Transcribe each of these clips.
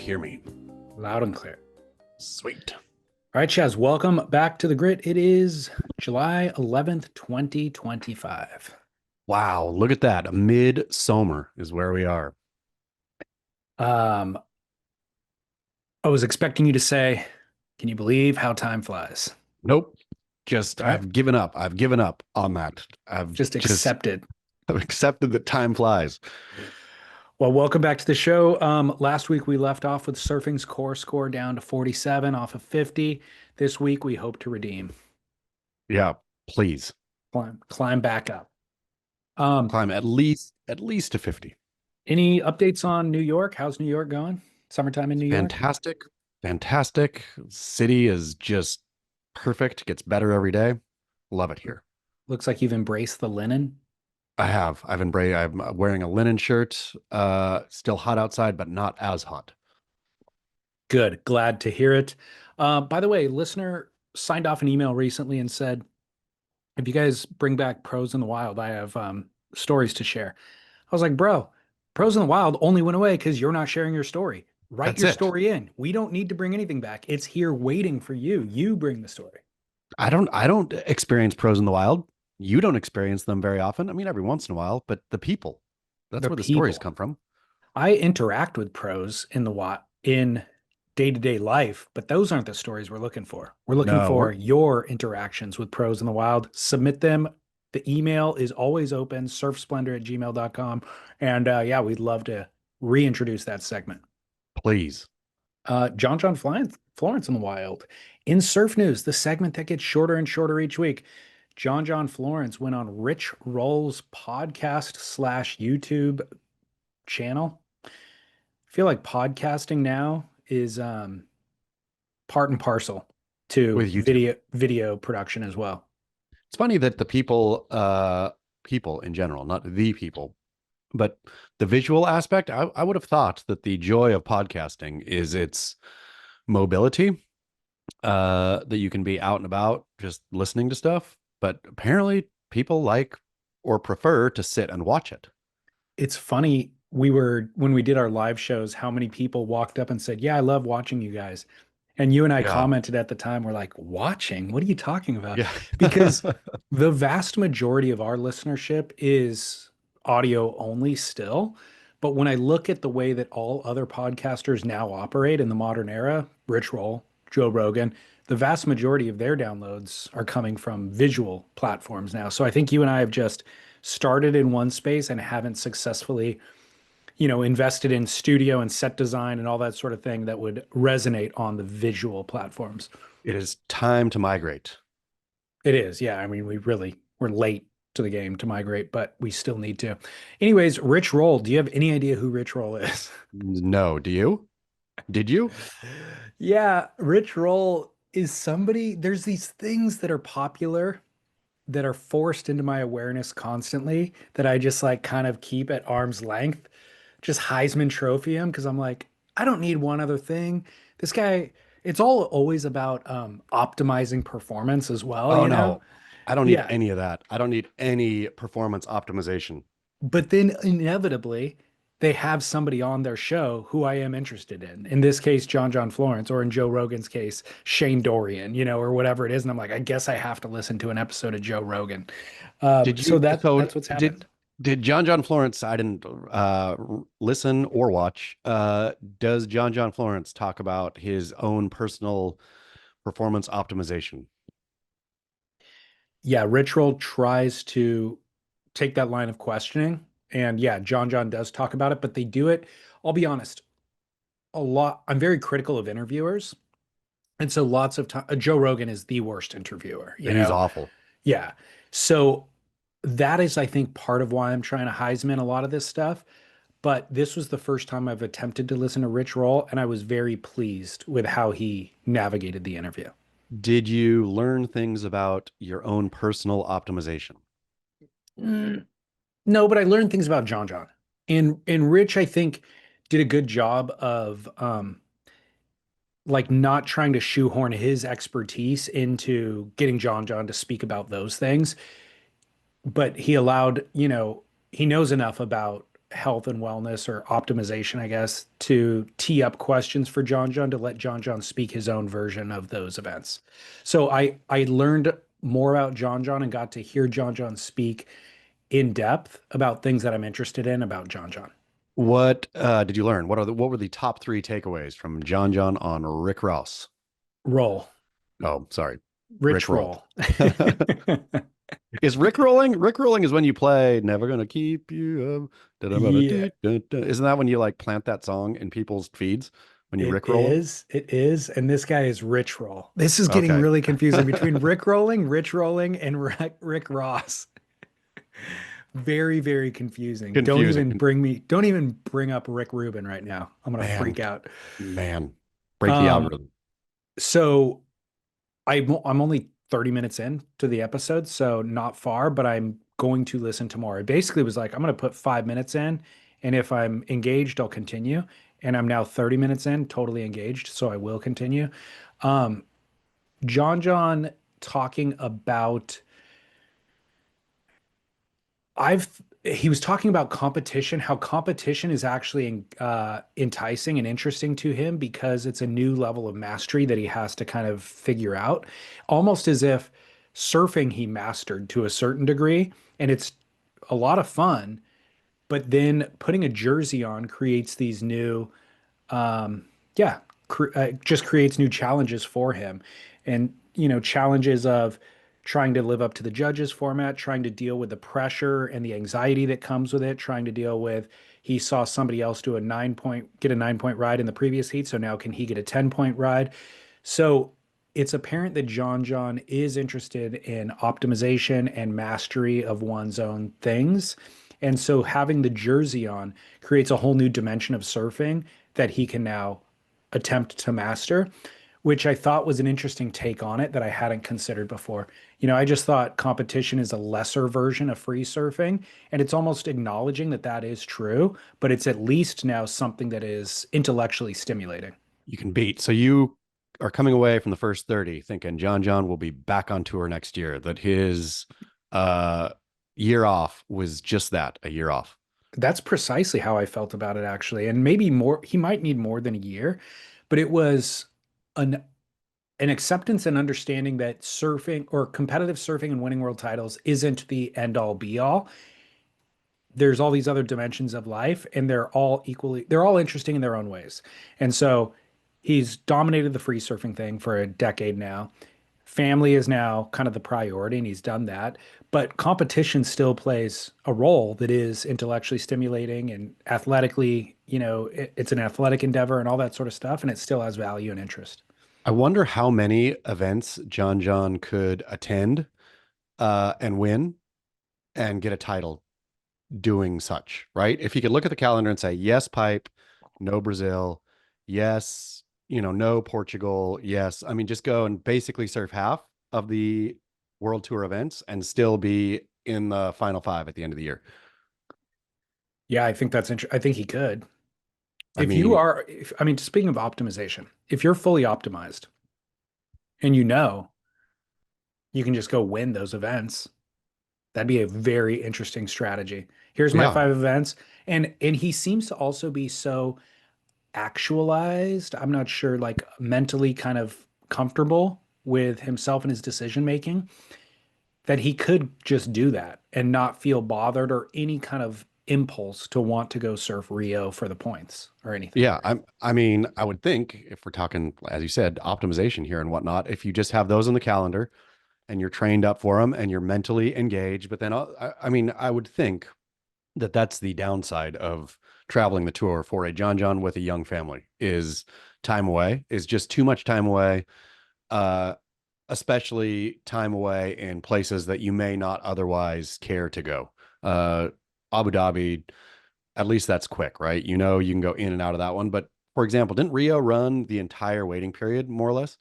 hear me? Loud and clear. Sweet. All right, Chaz, welcome back to the grit. It is July 11th, 2025. Wow, look at that. Midsummer is where we are. Um, I was expecting you to say, can you believe how time flies? Nope. Just All right, I've given up. I've given up on that. I've just just accept it. I've accepted that time flies. Well, welcome back to the show. Last week we left off with surfing's core score down to 47 off of 50. This week we hope to redeem, Yeah, please. climb back up. Um, Climb at least to 50. any updates on New York? How's New York going? Summertime in New York? Fantastic. Fantastic. City is just perfect. Gets better every day. Love it here. Looks like you've embraced the linen. I have. I've embraced I'm wearing a linen shirt. Still hot outside, but not as hot. Good. Glad to hear it. By the way, listener signed off an email recently and said, if you guys bring back Pros in the Wild, I have stories to share. I was like, bro, Pros in the Wild only went away because you're not sharing your story. Write That's your it. story in. We don't need to bring anything back. It's here waiting for you. You bring the story. I don't experience pros in the wild. You don't experience them very often. I mean, every once in a while, but the people, that's The where the stories people. come from. I interact with pros in the in day-to-day life, but those aren't the stories we're looking for. We're looking No, for your interactions with pros in the wild. Submit them. The email is always open, surfsplendor@gmail.com. And yeah, we'd love to reintroduce that segment. please. John Florence in the wild. In surf news, the segment that gets shorter and shorter each week. John Florence went on Rich Roll's podcast slash YouTube channel. I feel like podcasting now is part and parcel to With YouTube. video production as well. It's funny that the people in general, not the people, but the visual aspect, I would have thought that the joy of podcasting is its mobility, that you can be out and about just listening to stuff. But apparently people like or prefer to sit and watch it. It's funny, we were when we did our live shows, how many people walked up and said, "Yeah, I love watching you guys." And you and I Yeah. commented at the time, we're like, "Watching? What are you talking about?" Yeah. Because the vast majority of our listenership is audio only still. But when I look at the way that all other podcasters now operate in the modern era, Rich Roll, Joe Rogan, the vast majority of their downloads are coming from visual platforms now. So I think you and I have just started in one space and haven't successfully, invested in studio and set design and all that sort of thing that would resonate on the visual platforms. It is time to migrate. It is. Yeah. I mean, we're late to the game to migrate, but we still need to. Anyways, Rich Roll, do you have any idea who Rich Roll is? No, do you? Did you? Yeah, Rich Roll is somebody, there's these things that are popular that are forced into my awareness constantly that I just like kind of keep at arm's length, just Heisman Trophy him because I'm like, I don't need one other thing. This guy, it's all always about optimizing performance as well, Oh you know? no. I don't need Yeah. any of that. I don't need any performance optimization. But then inevitably, they have somebody on their show who I am interested in. In this case, John Florence, or in Joe Rogan's case, Shane Dorian, or whatever it is. And I'm like, I guess I have to listen to an episode of Joe Rogan. Did So you so that's what's did happened. did John Florence, I didn't listen or watch. Does John Florence talk about his own personal performance optimization? Yeah, Rich Roll tries to take that line of questioning. And yeah, John does talk about it, but they do it. I'll be honest, a lot. I'm very critical of interviewers. And so lots of time, Joe Rogan is the worst interviewer, He's awful. Yeah. So that is, I think, part of why I'm trying to Heisman a lot of this stuff. But this was the first time I've attempted to listen to Rich Roll, and I was very pleased with how he navigated the interview. Did you learn things about your own personal optimization? Mm, no, but I learned things about John. And Rich, I think, did a good job of like not trying to shoehorn his expertise into getting John to speak about those things, but he allowed, he knows enough about health and wellness or optimization, I guess, to tee up questions for John John to let John John speak his own version of those events. So I learned more about John John and got to hear John John speak in depth about things that I'm interested in about John John. What did you learn? What were the top three takeaways from John John on Rick Ross? Roll, Oh, sorry, Rick rich Roll. roll. Is Rick rolling? Rick rolling is when you play "Never Gonna Keep You Up." Yeah, Isn't that when you like plant that song in people's feeds when you it Rick roll them? is. It is. And this guy is Rich Roll. This is getting Okay, really confusing between Rick rolling, Rich rolling, and Rick Ross. Very, very confusing. confusing. Don't even bring up Rick Rubin right now. I'm gonna Man, freak out. man, break the Um, algorithm. so I'm only 30 minutes in to the episode, so not far, but I'm going to listen tomorrow. I basically was like, I'm gonna put 5 minutes in, and if I'm engaged, I'll continue. And I'm now 30 minutes in, totally engaged, so I will continue. Um, John talking about I've he was talking about competition, how competition is actually enticing and interesting to him because it's a new level of mastery that he has to kind of figure out, almost as if surfing he mastered to a certain degree, and it's a lot of fun, but then putting a jersey on creates these new um, yeah, just creates new challenges for him. And, challenges of trying to live up to the judges format, trying to deal with the pressure and the anxiety that comes with it, trying to deal with he saw somebody else do get a 9 point ride in the previous heat. So now can he get a 10 point ride? So it's apparent that John is interested in optimization and mastery of one's own things. And so having the jersey on creates a whole new dimension of surfing that he can now attempt to master, which I thought was an interesting take on it that I hadn't considered before. I just thought competition is a lesser version of free surfing, and it's almost acknowledging that that is true, but it's at least now something that is intellectually stimulating. You can beat. So you are coming away from the first 30 thinking John John will be back on tour next year, that his uh year off was just that, a year off. That's precisely how I felt about it, actually. And maybe more, he might need more than a year, but it was an an acceptance and understanding that surfing or competitive surfing and winning world titles isn't the end all be all. There's all these other dimensions of life, and they're all interesting in their own ways. And so he's dominated the free surfing thing for a decade now. Family is now kind of the priority, and he's done that. But competition still plays a role that is intellectually stimulating and athletically, it's an athletic endeavor and all that sort of stuff, and it still has value and interest. I wonder how many events John John could attend and win and get a title doing such, right? If he could look at the calendar and say, yes, pipe, no Brazil, yes, no Portugal, yes. I mean, just go and basically surf half of the World Tour events and still be in the final five at the end of the year. Yeah, I think that's interesting. I think he could. I mean, Speaking of optimization, if you're fully optimized and you can just go win those events, that'd be a very interesting strategy. Here's my yeah, 5 events. And he seems to also be so actualized. I'm not sure, like mentally kind of comfortable with himself and his decision making that he could just do that and not feel bothered or any kind of impulse to want to go surf Rio for the points or anything. yeah. I mean, I would think if we're talking, as you said, optimization here and whatnot, if you just have those on the calendar and you're trained up for them and you're mentally engaged, but then I mean, I would think that that's the downside of traveling the tour for a John John with a young family is time away, is just too much time away, uh, especially time away in places that you may not otherwise care to go. Uh, Abu Dhabi, at least that's quick, right? You can go in and out of that one. But for example, didn't Rio run the entire waiting period more or less?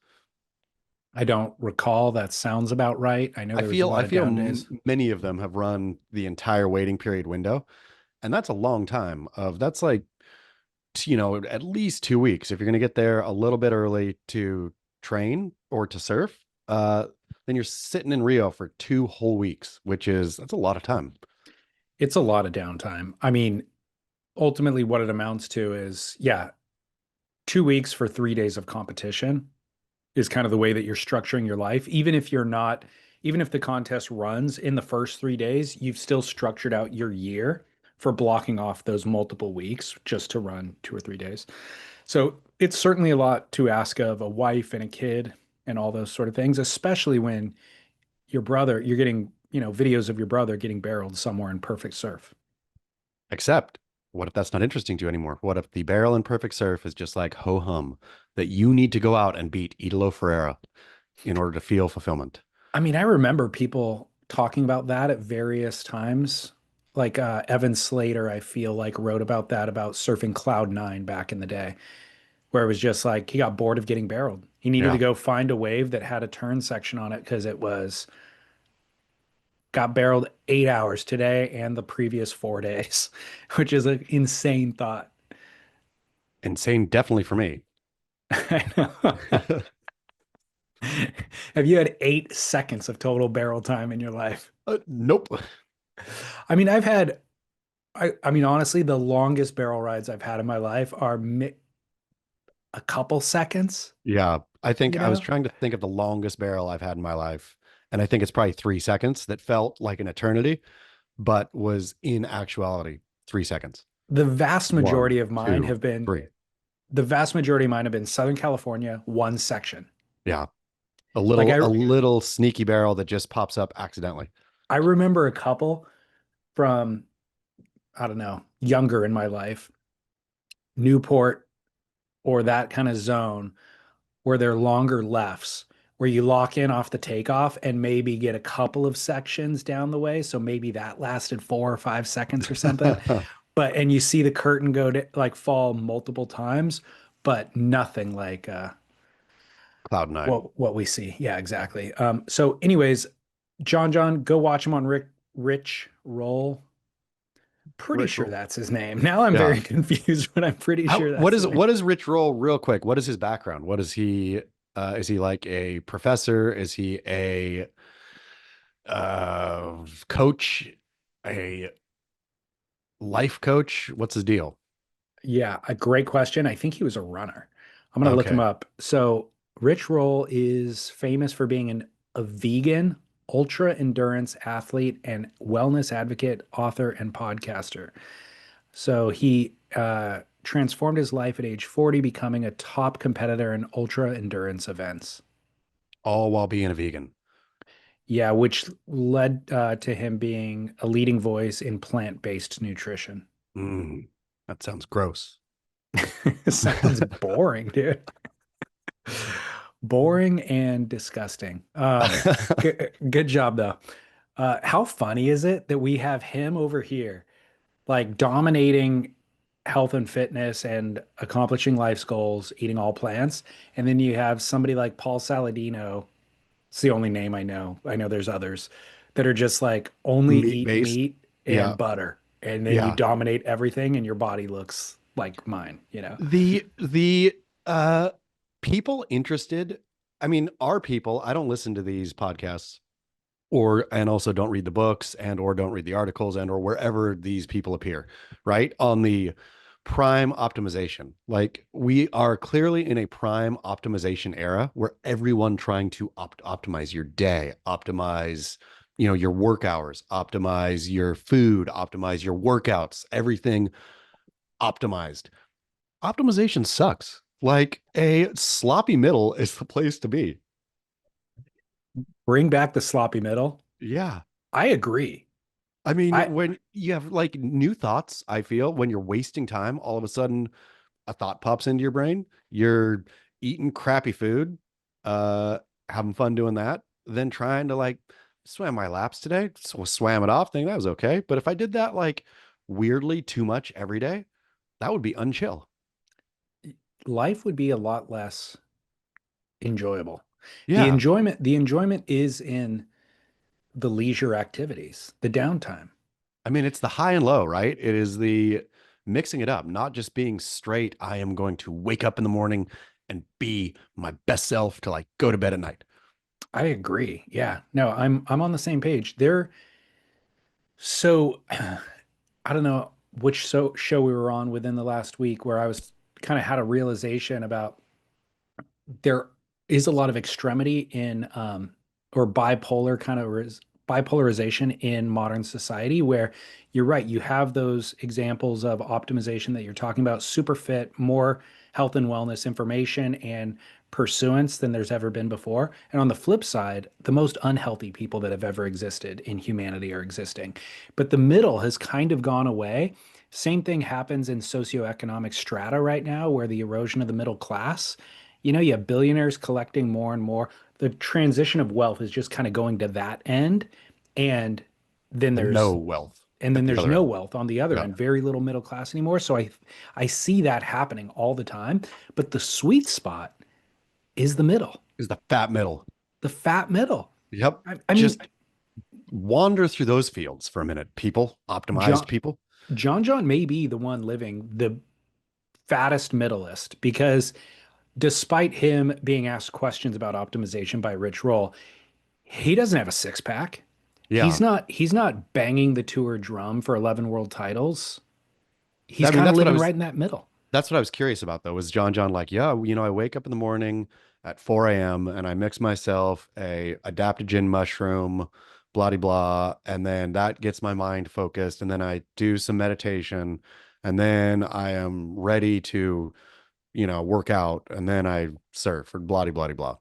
I don't recall. That sounds about right. I know I there was a feel lot I of feel down days. many of them have run the entire waiting period window, and that's a long time. Of that's like at least 2 weeks. If you're going to get there a little bit early to train or to surf, then you're sitting in Rio for 2 whole weeks, that's a lot of time. It's a lot of downtime. I mean, ultimately what it amounts to is, yeah, 2 weeks for 3 days of competition is kind of the way that you're structuring your life. Even if the contest runs in the first 3 days, you've still structured out your year for blocking off those multiple weeks just to run 2 or 3 days. So it's certainly a lot to ask of a wife and a kid and all those sort of things, especially when you're getting, videos of your brother getting barreled somewhere in perfect surf. Except, what if that's not interesting to you anymore? What if the barrel in perfect surf is just like ho hum that you need to go out and beat Italo Ferreira in order to feel fulfillment? I mean, I remember people talking about that at various times. Like Evan Slater, I feel like wrote about that, about surfing Cloud 9 back in the day, where it was just like he got bored of getting barreled. He needed to Yeah. go find a wave that had a turn section on it because it was got barreled 8 hours today and the previous 4 days, which is an insane thought. Insane, definitely for me. I know. Have you had 8 seconds of total barrel time in your life? Nope. I mean, I mean, honestly, the longest barrel rides I've had in my life are a couple seconds, Yeah. I think you I was know? trying to think of the longest barrel I've had in my life. And I think it's probably 3 seconds that felt like an eternity, but was in actuality 3 seconds. The vast One, majority of mine two, have been, three. the vast majority of mine have been Southern California, one section. Yeah. Like A little sneaky barrel that just pops up accidentally. I remember a couple from, I don't know, younger in my life, Newport or that kind of zone where they're longer lefts, where you lock in off the takeoff and maybe get a couple of sections down the way. So maybe that lasted 4 or 5 seconds or something. But and you see the curtain go to like fall multiple times, but nothing like Cloud 9. what we see. Yeah, exactly. So anyways, John, go watch him on Rich Roll. Pretty Rich sure Roll. that's his name. Now I'm Yeah. very confused, but I'm pretty How sure that's the name. what is Rich Roll real quick? What is his background? What is he like a professor? Is he a coach, a life coach? What's his deal? Yeah, a great question. I think he was a runner. I'm gonna look him Okay. up. So Rich Roll is famous for being a vegan, ultra endurance athlete and wellness advocate, author, and podcaster. So he transformed his life at age 40, becoming a top competitor in ultra endurance events. All while being a vegan. Yeah, which led to him being a leading voice in plant-based nutrition. Mm, that sounds gross. Sounds boring, dude. Boring and disgusting. Good job though. How funny is it that we have him over here, like dominating health and fitness and accomplishing life's goals, eating all plants, and then you have somebody like Paul Saladino. It's the only name I know. I know there's others that are just like only Meat eat based. meat Yeah. and butter, and then you Yeah. dominate everything, and your body looks like mine, you know? The people interested, I mean, are people, I don't listen to these podcasts or and also don't read the books and or don't read the articles and or wherever these people appear, right? On the prime optimization. Like we are clearly in a prime optimization era where everyone trying to optimize your day, optimize, your work hours, optimize your food, optimize your workouts, everything optimized. Optimization sucks. Like a sloppy middle is the place to be. Bring back the sloppy middle. Yeah. I agree. I mean, I when you have like new thoughts, I feel when you're wasting time, all of a sudden a thought pops into your brain. You're eating crappy food, uh, having fun doing that, then trying to like swam my laps today. So swam it off, think that was okay. But if I did that like weirdly too much every day, that would be unchill. Life would be a lot less enjoyable. Yeah. The enjoyment is in the leisure activities, the downtime. I mean, it's the high and low, right? It is the mixing it up, not just being straight. I am going to wake up in the morning and be my best self till I go to bed at night. I agree. Yeah. No, I'm on the same page. So I don't know. show we were on within the last week where I was kind of had a realization about there is a lot of extremity in or bipolarization in modern society where you're right, you have those examples of optimization that you're talking about, super fit, more health and wellness information and pursuance than there's ever been before. And on the flip side, the most unhealthy people that have ever existed in humanity are existing. But the middle has kind of gone away. Same thing happens in socioeconomic strata right now, where the erosion of the middle class, you have billionaires collecting more and more. The transition of wealth is just kind of going to that end. And then The no there's wealth and at then the there's other no end. wealth on the other Yeah. end, very little middle class anymore. So I see that happening all the time. But the sweet spot is the middle, Is the fat middle. the fat middle. Yep. I mean, Just wander through those fields for a minute, people, optimized John people. John may be the one living the fattest middleist because despite him being asked questions about optimization by Rich Roll, he doesn't have a six pack. Yeah. He's not banging the tour drum for 11 world titles. He's I mean, kind of living right in that middle. that's what I was curious about though. Was John like, yeah, I wake up in the morning at 4 a.m. and I mix myself a adaptogen mushroom, blah de blah, and then that gets my mind focused, and then I do some meditation, and then I am ready to, work out, and then I surf or blah de blah de blah.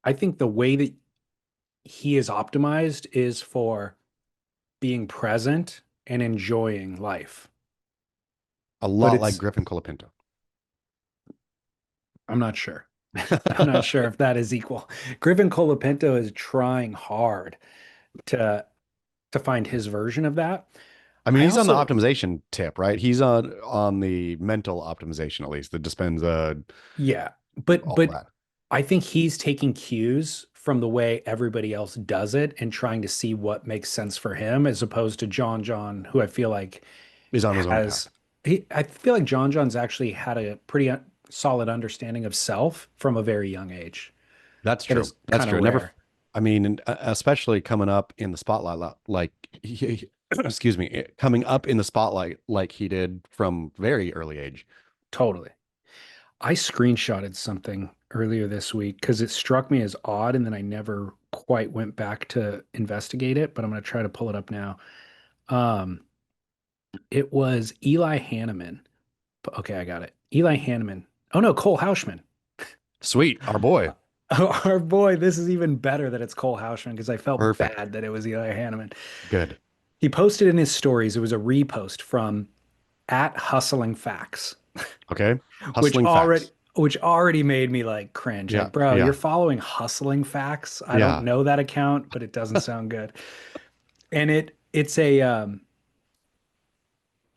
I think the way that he is optimized is for being present and enjoying life. A But lot like it's, Griffin Colapinto. I'm not sure. I'm not sure if that is equal. Griffin Colapinto is trying hard to find his version of that. I mean, I he's on the also, optimization tip, right? He's on the mental optimization, at least, the Dispenza, yeah, but all that. I think he's taking cues from the way everybody else does it and trying to see what makes sense for him, as opposed to John, who I feel like He's on his own path. has I feel like John's actually had a pretty solid understanding of self from a very young age. That's That true. is That's kind of true. Never, rare. I mean, and, especially coming up in the spotlight, like excuse me, coming up in the spotlight like he did from very early age. Totally. I screenshotted something earlier this week because it struck me as odd and then I never quite went back to investigate it, but I'm going to try to pull it up now. Um, it was Eli Hanneman. Okay, I got it. Eli Hanneman. Oh no, Cole Houshmand. Sweet, our boy. Our boy, this is even better that it's Cole Houshmand because I felt Perfect. bad that it was Eli Hanneman. Good. He posted in his stories, it was a repost from at Hustling Facts, Okay. which Hustling already facts. which already made me like cringe. Yeah. Like, bro, you're Yeah. following Hustling Facts. I don't Yeah. know that account, but it doesn't sound good. And it's a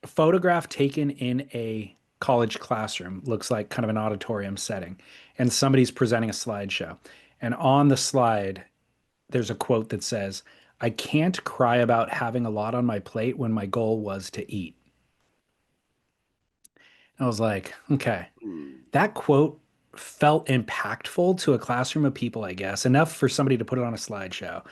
photograph taken in a college classroom, looks like kind of an auditorium setting, and somebody's presenting a slideshow. And on the slide, there's a quote that says, I can't cry about having a lot on my plate when my goal was to eat. I was like, okay, Mm. that quote felt impactful to a classroom of people, I guess, enough for somebody to put it on a slideshow.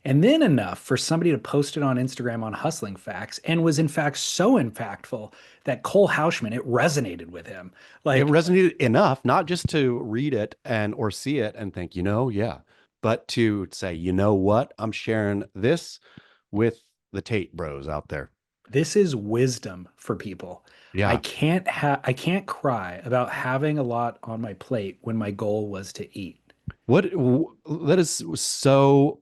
And then enough for somebody to post it on Instagram on Hustling Facts and was in fact so impactful that Cole Houshmand, it resonated with him. It Like, resonated enough, not just to read it and or see it and think, yeah, but to say, you know what? I'm sharing this with the Tate bros out there. this is wisdom for people. Yeah. I can't cry about having a lot on my plate when my goal was to eat. That is so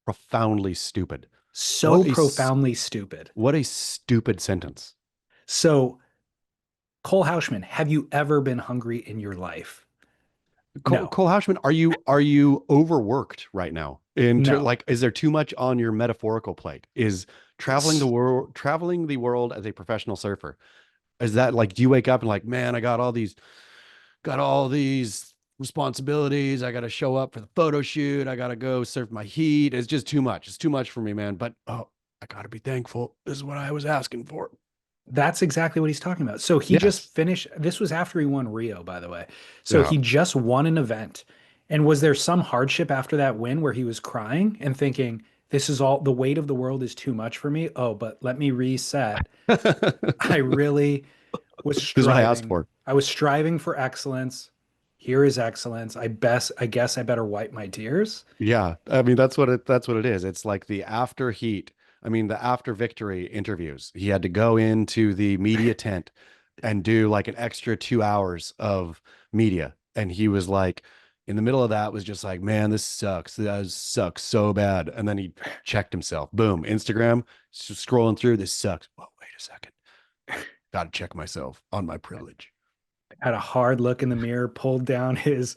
profoundly stupid. So profoundly stupid. What a stupid sentence. So, Cole Houshmand, have you ever been hungry in your life? No, Cole Houshmand, are you overworked right now? no. Like, is there too much on your metaphorical plate? Is traveling the world as a professional surfer? Is that like, do you wake up and like, man, I got all these responsibilities. I got to show up for the photo shoot. I got to go surf my heat. It's just too much. It's too much for me, man. But oh, I got to be thankful. This is what I was asking for. That's exactly what he's talking about. So he just Yes. finished. This was after he won Rio, by the way. So Yeah. he just won an event. And was there some hardship after that win where he was crying and thinking, this is all, the weight of the world is too much for me. Oh, but let me reset. This I really was is what I asked striving. for. I was striving for excellence. Here is excellence. I guess I better wipe my tears. Yeah, I mean that's what it is. It's like the after heat. I mean the after victory interviews. He had to go into the media tent and do like an extra 2 hours of media, and he was like, in the middle of that was just like, man, this sucks. This sucks so bad. And then he checked himself. Boom, Instagram, scrolling through. This sucks. Oh, wait a second. Got to check myself on my privilege. Had a hard look in the mirror, pulled down his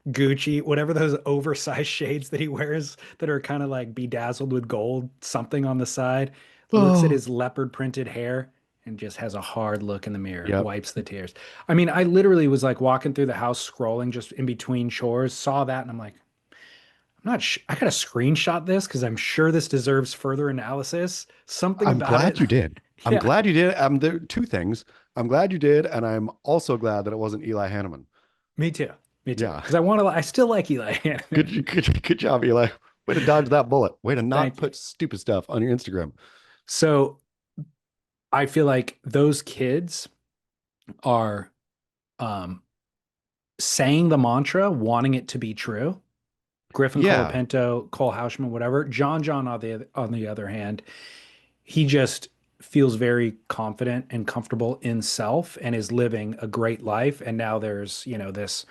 Gucci, whatever those oversized shades that he wears that are kind of like bedazzled with gold, something on the side, looks at Oh, his leopard printed hair and just has a hard look in the mirror, yep. wipes the tears. I mean, I literally was like walking through the house, scrolling just in between chores, saw that, and I'm like, I'm not, I gotta screenshot this because I'm sure this deserves further analysis. Something I'm about it. glad you did. I'm Yeah, glad you did. There are two things. I'm glad you did, and I'm also glad that it wasn't Eli Hanneman. me too. Me too. Yeah. Because I want to, I still like Eli. Good job, Eli. Way to dodge that bullet. Way to not Thank you. put stupid stuff on your Instagram. So I feel like those kids are um, saying the mantra, wanting it to be true. Griffin Yeah. Colapinto, Cole Houshmand, whatever. John on the other hand, he just feels very confident and comfortable in self and is living a great life. And now there's, this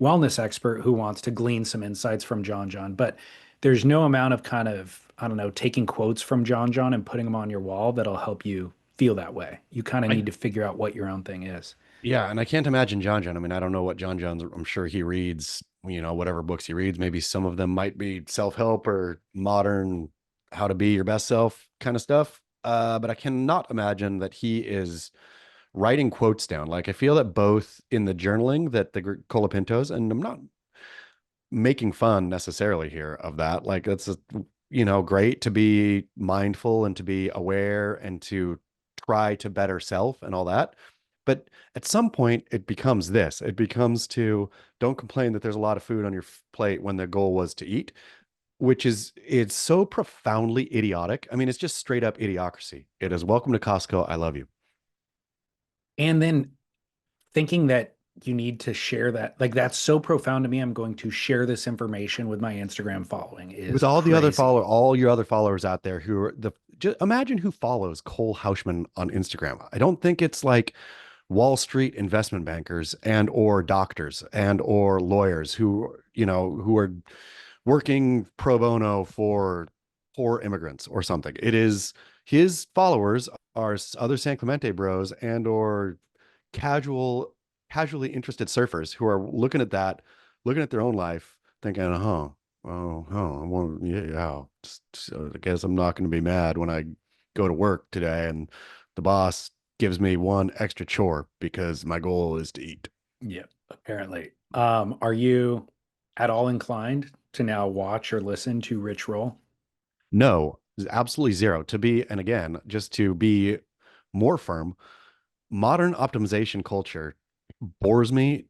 wellness expert who wants to glean some insights from John. But there's no amount of kind of, I don't know, taking quotes from John and putting them on your wall that'll help you feel that way. You kind of I need to figure out what your own thing is. yeah, and I can't imagine John John. I mean, I don't know what John John's, I'm sure he reads, whatever books he reads. Maybe some of them might be self-help or modern how to be your best self kind of stuff. But I cannot imagine that he is writing quotes down. Like I feel that both in the journaling that the Colapintos, and I'm not making fun necessarily here of that. Like that's great to be mindful and to be aware and to try to better self and all that. But at some point it becomes this. It becomes to don't complain that there's a lot of food on your plate when the goal was to eat, which is it's so profoundly idiotic. I mean, it's just straight up idiocracy. It is welcome to Costco. I love you. And then thinking that you need to share that, like that's so profound to me. I'm going to share this information with my Instagram following With is all the other crazy. all your other followers out there who are just imagine who follows Cole Houshmand on Instagram. I don't think it's like Wall Street investment bankers and or doctors and or lawyers who are working pro bono for poor immigrants or something. It is his followers are other San Clemente bros and or casual casually interested surfers who are looking at their own life, thinking, yeah. So I guess I'm not going to be mad when I go to work today and the boss gives me one extra chore because my goal is to eat. Yeah, apparently. Are you at all inclined to now watch or listen to Rich Roll? No, absolutely zero. To be, and again, just to be more firm, modern optimization culture bores me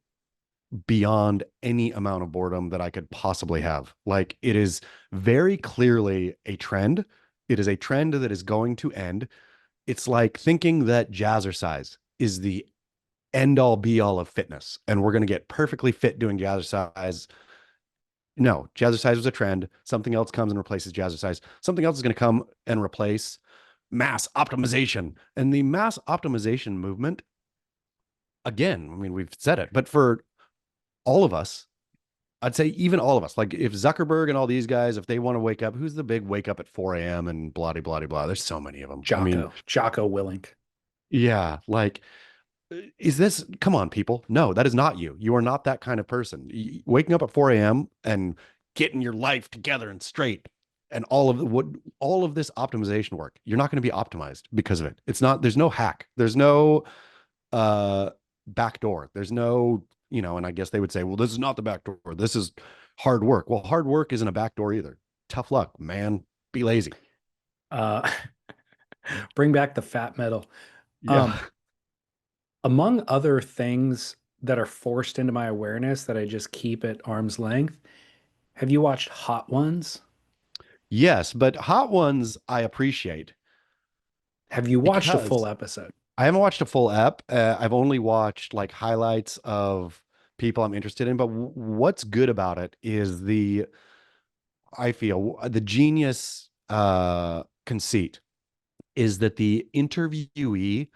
beyond any amount of boredom that I could possibly have. Like it is very clearly a trend. It is a trend that is going to end. It's like thinking that jazzercise is the end all be all of fitness and we're going to get perfectly fit doing jazzercise. No, jazzercise was a trend. Something else comes and replaces jazzercise. Something else is going to come and replace mass optimization. And the mass optimization movement, again, I mean, we've said it, but for all of us, I'd say even all of us, like if Zuckerberg and all these guys, if they want to wake up, who's the big wake up at 4 a.m. and blah, blah, blah, blah. There's so many of them. I mean, Jocko Willink. yeah, like, is this, come on, people. No, that is not you. You are not that kind of person. Waking up at 4 a.m. and getting your life together and straight and all of this optimization work, you're not going to be optimized because of it. It's not, there's no hack. There's no uh back door. There's no, and I guess they would say, well, this is not the back door. This is hard work. Well, hard work isn't a back door either. Tough luck, man. Be lazy. Uh, bring back the fat metal. Yeah. Um, Among other things that are forced into my awareness that I just keep at arm's length, have you watched Hot Ones? Yes, but Hot Ones I appreciate Have you watched a full because episode? I haven't watched a full ep. I've only watched like highlights of people I'm interested in. But what's good about it is I feel the genius conceit is that the interviewee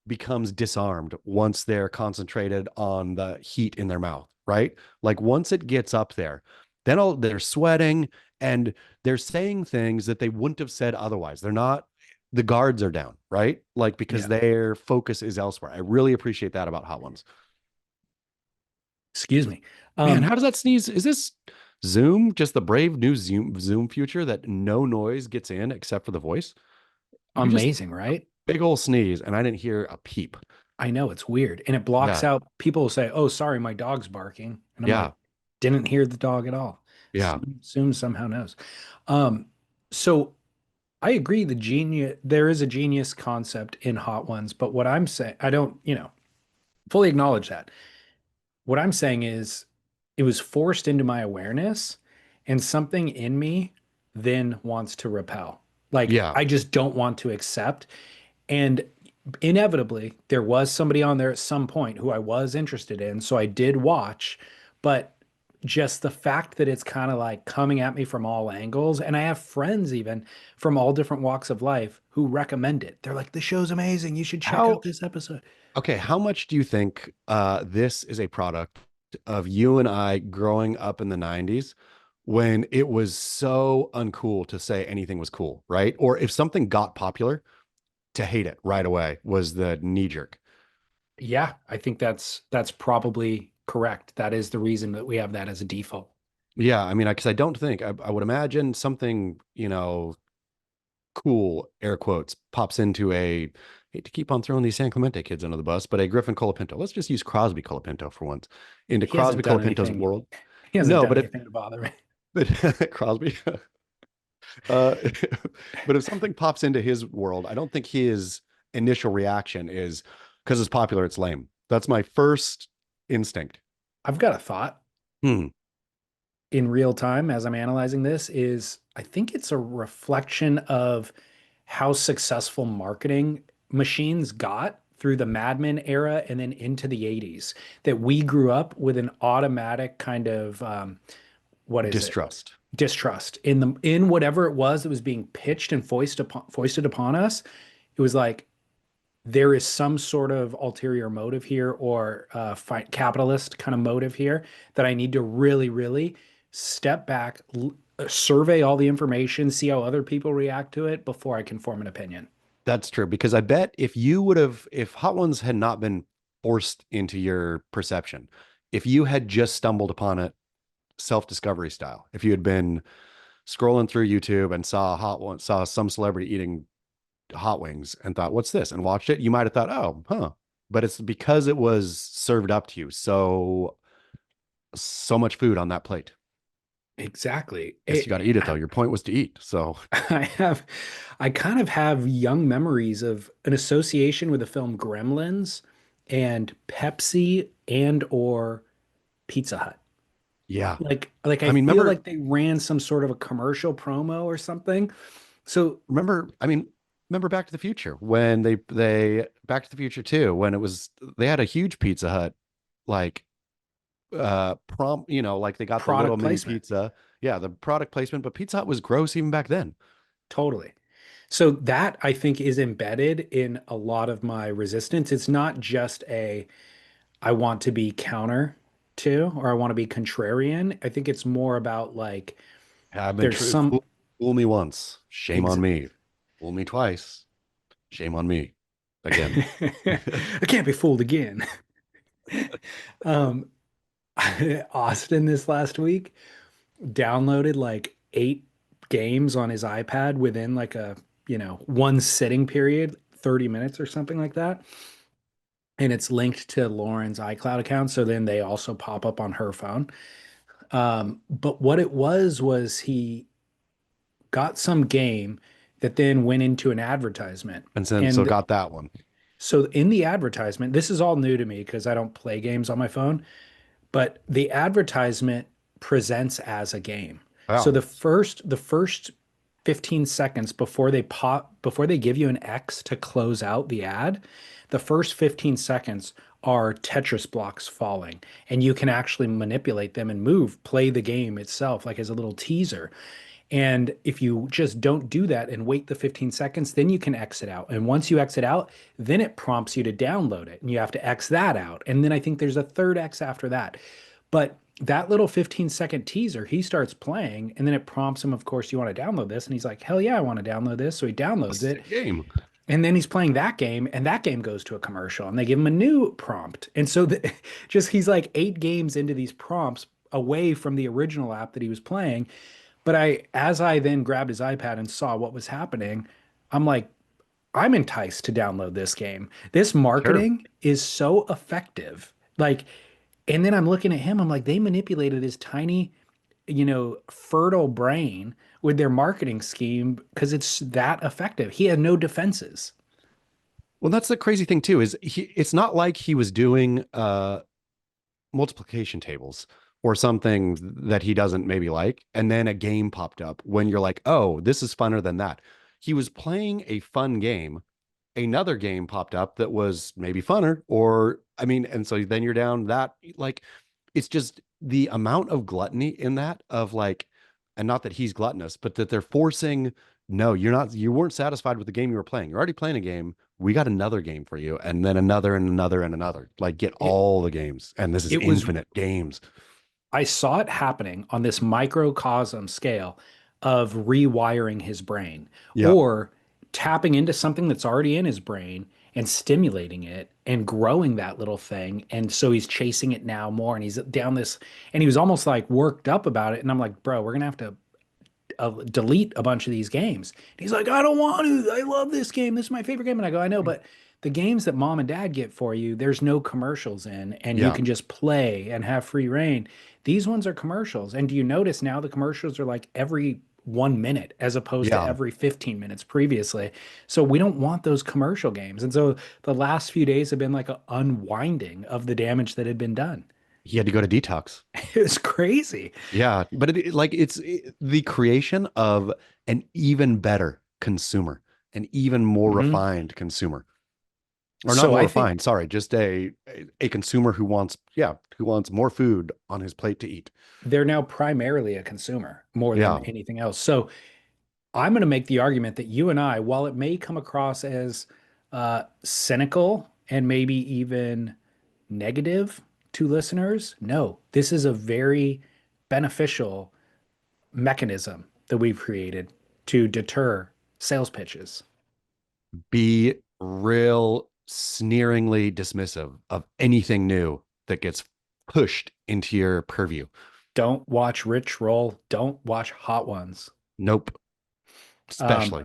becomes disarmed once they're concentrated on the heat in their mouth, right? Like once it gets up there, then they're sweating and they're saying things that they wouldn't have said otherwise. They're not, the guards are down, right? Like because Yeah. their focus is elsewhere. I really appreciate that about Hot Ones. Excuse me. Man, Um, how does that sneeze? Is this Zoom, just the brave new Zoom future that no noise gets in except for the voice? You could just Amazing, right? big old sneeze and I didn't hear a peep. I know it's weird. And it blocks Yeah. out people will say, "Oh, sorry, my dog's barking." And I'm like, Yeah. "Didn't hear the dog at all." Yeah. Zoom somehow knows. Um, so I agree there is a genius concept in Hot Ones, but what I'm saying, I don't, fully acknowledge that. What I'm saying is it was forced into my awareness and something in me then wants to repel. Like Yeah. I just don't want to accept. And inevitably, there was somebody on there at some point who I was interested in. So I did watch, but just the fact that it's kind of like coming at me from all angles. And I have friends even from all different walks of life who recommend it. They're like, the show's amazing. You should check out How this episode. Okay, how much do you think this is a product of you and I growing up in the 90s when it was so uncool to say anything was cool, right? Or if something got popular, to hate it right away was the knee jerk. Yeah, I think that's probably correct. That is the reason that we have that as a default. Yeah, I mean, because I don't think I would imagine something, cool, air quotes, pops into hate to keep on throwing these San Clemente kids under the bus, but a Griffin Colapinto. Let's just use Crosby Colapinto for once. Into He hasn't Crosby done Colapinto's anything. world. He hasn't No, done but if anything to bother me. but Crosby. Uh, but if something pops into his world, I don't think his initial reaction is because it's popular, it's lame. That's my first instinct. I've got a thought Hmm. in real time as I'm analyzing this is I think it's a reflection of how successful marketing machines got through the Mad Men era and then into the 80s that we grew up with an automatic kind of what is it? Distrust. Distrust in whatever it was that was being pitched and foisted upon us. It was like there is some sort of ulterior motive here or capitalist kind of motive here that I need to really, really step back, survey all the information, see how other people react to it before I can form an opinion. That's true because I bet if Hot Ones had not been forced into your perception, if you had just stumbled upon it self-discovery style, if you had been scrolling through YouTube and saw some celebrity eating hot wings and thought, "What's this?" and watched it, you might have thought, "Oh, huh." But it's because it was served up to you. So much food on that plate. Exactly. Guess you got to eat it though. Your point was to eat. So I have, I kind of have young memories of an association with the film Gremlins and Pepsi and or Pizza Hut. yeah. Like I I mean, feel remember like they ran some sort of a commercial promo or something. So remember I mean, remember Back to the Future when they Back to the Future 2 when it was they had a huge Pizza Hut like like they got the little product mini placement, pizza. Yeah, the product placement, but Pizza Hut was gross even back then. totally. So that I think is embedded in a lot of my resistance. It's not just a I want to be counter to or I want to be contrarian. I think it's more about like I've been there's true. some Fool me once, shame ex on me. Fool me twice, shame on me. Again. I can't be fooled again. Um, Austin this last week downloaded like 8 games on his iPad within like one sitting period, 30 minutes or something like that. And it's linked to Lauren's iCloud account. So then they also pop up on her phone. But what it was he got some game that then went into an advertisement. And so And got that one. so in the advertisement, this is all new to me because I don't play games on my phone, but the advertisement presents as a game. So Oh, the first 15 seconds before they give you an X to close out the ad. The first 15 seconds are Tetris blocks falling, and you can actually manipulate them and play the game itself like as a little teaser. And if you just don't do that and wait the 15 seconds, then you can exit out. And once you exit out, then it prompts you to download it and you have to X that out. And then I think there's a third X after that. But that little 15-second teaser, he starts playing and then it prompts him, of course, you want to download this. And he's like, hell yeah, I want to download this. So he downloads it. Sick game. And then he's playing that game, and that game goes to a commercial, and they give him a new prompt. And so just he's like 8 games into these prompts away from the original app that he was playing. But as I then grabbed his iPad and saw what was happening, I'm like, I'm enticed to download this game. This Sure. marketing is so effective. Like, and then I'm looking at him, I'm like, they manipulated his tiny, fertile brain with their marketing scheme because it's that effective. He had no defenses. Well, that's the crazy thing too, is it's not like he was doing multiplication tables or something that he doesn't maybe like, and then a game popped up when you're like, oh, this is funner than that. He was playing a fun game, another game popped up that was maybe funner, or I mean, and so then you're down that, like, it's just the amount of gluttony in that, of like, and not that he's gluttonous, but that they're forcing, no, you weren't satisfied with the game you were playing. You're already playing a game. We got another game for you, and then another and another and another. Like, get It all the games. And this is it was infinite games. I saw it happening on this microcosm scale of rewiring his brain Yeah. or tapping into something that's already in his brain and stimulating it and growing that little thing. And so he's chasing it now more and he's down this and he was almost like worked up about it. And I'm like, bro, we're gonna have to delete a bunch of these games. And he's like, I don't want to. I love this game. This is my favorite game. And I go, I know, but the games that mom and dad get for you, there's no commercials in, and you Yeah. can just play and have free reign. These ones are commercials. And do you notice now the commercials are like every 1 minute as opposed to Yeah. every 15 minutes previously? So we don't want those commercial games. And so the last few days have been like an unwinding of the damage that had been done. He had to go to detox. It was crazy. Yeah, but like the creation of an even better consumer, an even more Mhm. refined consumer, or not So more I think refined. Sorry, just a consumer who wants, yeah, who wants more food on his plate to eat. they're now primarily a consumer more than Yeah, anything else. So I'm going to make the argument that you and I, while it may come across as cynical and maybe even negative to listeners, no, this is a very beneficial mechanism that we've created to deter sales pitches. be real sneeringly dismissive of anything new that gets pushed into your purview. Don't watch Rich Roll. Don't watch Hot Ones. Nope, Um, especially.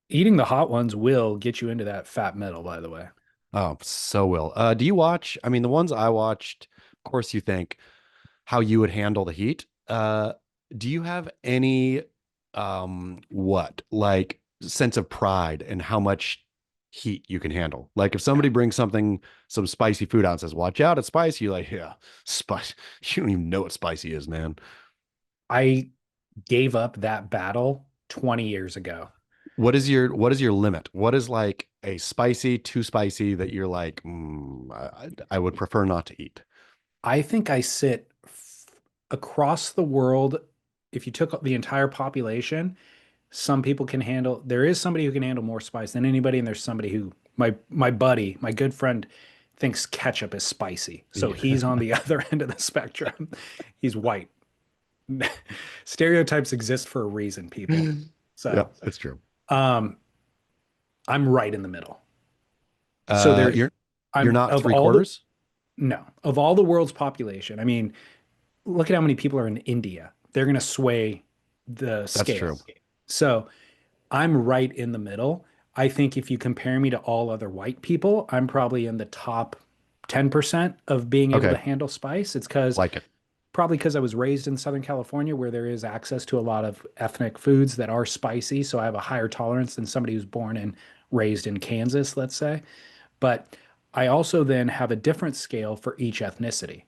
Eating the hot ones will get you into that fat metal, by the way. Oh, so will. Do you watch? I mean, the ones I watched, of course, you think how you would handle the heat. Do you have any what like sense of pride in how much heat you can handle? Like if somebody brings some spicy food out and says, "Watch out, it's spicy," you're like, yeah, spice. You don't even know what spicy is, man. I gave up that battle 20 years ago. What is your limit? What is like a spicy, too spicy that you're like, I would prefer not to eat. I think I sit across the world. If you took the entire population, some people can handle, there is somebody who can handle more spice than anybody, and there's somebody who, my buddy, my good friend, thinks ketchup is spicy. So Yeah, he's on the other end of the spectrum. He's white. Stereotypes exist for a reason, people. yeah, So that's true. um, I'm right in the middle. So there's, You're I'm not of three all the, quarters. no, of all the world's population, I mean, look at how many people are in India. They're going to sway the That's true. scale. So I'm right in the middle. I think if you compare me to all other white people, I'm probably in the top 10% of being able to Okay, handle spice. It's because like it. probably because I was raised in Southern California where there is access to a lot of ethnic foods that are spicy. So I have a higher tolerance than somebody who's born and raised in Kansas, let's say. But I also then have a different scale for each ethnicity.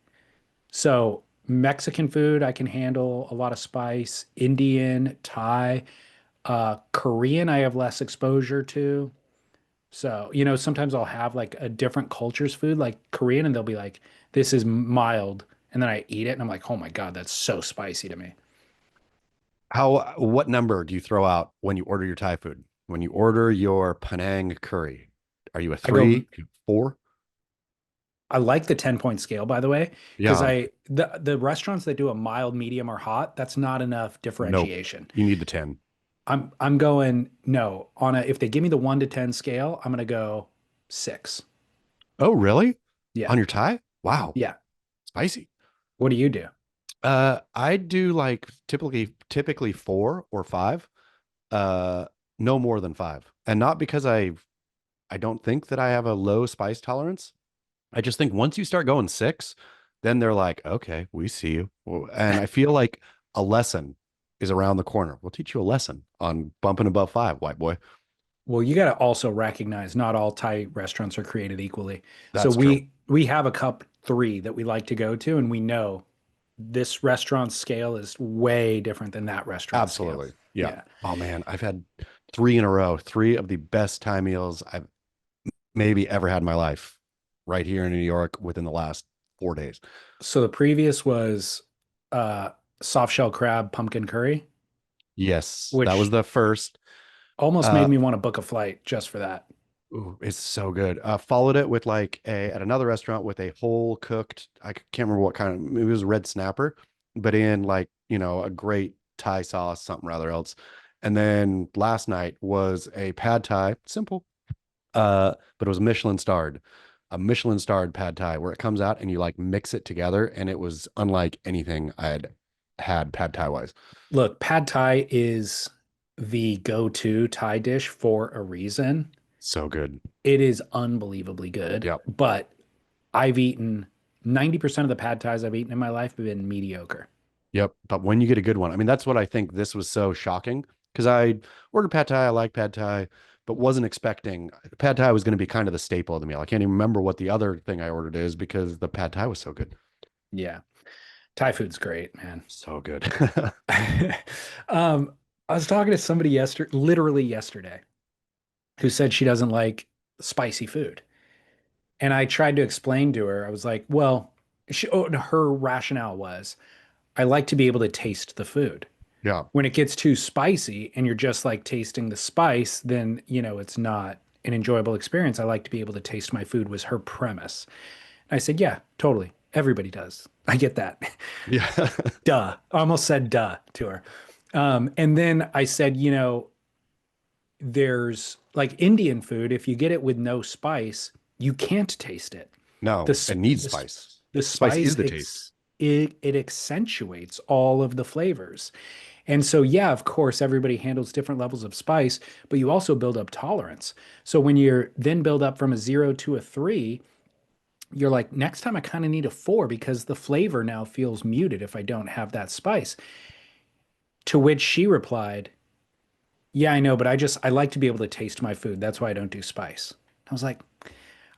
So Mexican food, I can handle a lot of spice, Indian, Thai. Korean, I have less exposure to. So, sometimes I'll have like a different culture's food, like Korean, and they'll be like, this is mild. And then I eat it and I'm like, oh my God, that's so spicy to me. What number do you throw out when you order your Thai food? When you order your Penang curry, are you a I go, 3, 4? I like the 10-point scale, by the way, because Yeah, the restaurants that do a mild, medium, or hot, that's not enough nope. differentiation. You need the 10. I'm going, no, on a if they give me the 1 to 10 scale, I'm gonna go 6. Oh, really? Yeah. On your Thai? Wow, Yeah. spicy. What do you do? I do like typically 4 or 5. Uh, no more than 5. And not because I don't think that I have a low spice tolerance. I just think once you start going 6, then they're like, okay, we see you. And I feel like a lesson is around the corner. We'll teach you a lesson on bumping above 5, white boy. Well, you got to also recognize not all Thai restaurants are created equally. So That's true. we have a cup three that we like to go to, and we know this restaurant scale is way different than that restaurant scale. Absolutely. Yeah. Yeah. Oh man, I've had 3 in a row, 3 of the best Thai meals I've maybe ever had in my life right here in New York within the last 4 days. So the previous was uh soft shell crab pumpkin curry, Yes, that was which the first. almost made Uh, me want to book a flight just for that. ooh, it's so good. Followed it with like at another restaurant with a whole cooked, I can't remember what kind of, it was red snapper, but in like, a great Thai sauce, something rather else. And then last night was a pad Thai, simple, but it was a Michelin starred pad Thai where it comes out and you like mix it together, and it was unlike anything I had had pad Thai wise. Look, pad Thai is the go-to Thai dish for a reason. So good. It is unbelievably good, Yep. but I've eaten 90% of the pad thais I've eaten in my life have been mediocre. Yep. But when you get a good one, I mean, that's what I think this was so shocking because I ordered pad Thai. I like pad Thai, but wasn't expecting pad Thai was going to be kind of the staple of the meal. I can't even remember what the other thing I ordered is because the pad Thai was so good. Yeah. Thai food's great, man. So good. um, I was talking to somebody literally yesterday, who said she doesn't like spicy food. And I tried to explain to her, I was like, well, her rationale was, I like to be able to taste the food. Yeah. When it gets too spicy and you're just like tasting the spice, then, it's not an enjoyable experience. I like to be able to taste my food, was her premise. And I said, yeah, totally. Everybody does. I get that. Yeah. Duh. I almost said duh to her. And then I said, there's like Indian food, if you get it with no spice, you can't taste it. No, The, it needs the, spice. the Spice is spice, the taste. it accentuates all of the flavors. And so, yeah, of course, everybody handles different levels of spice, but you also build up tolerance. So when you're then build up from a 0 to a 3, you're like, next time I kind of need a 4 because the flavor now feels muted if I don't have that spice. To which she replied, yeah, I know, but I like to be able to taste my food. That's why I don't do spice. I was like,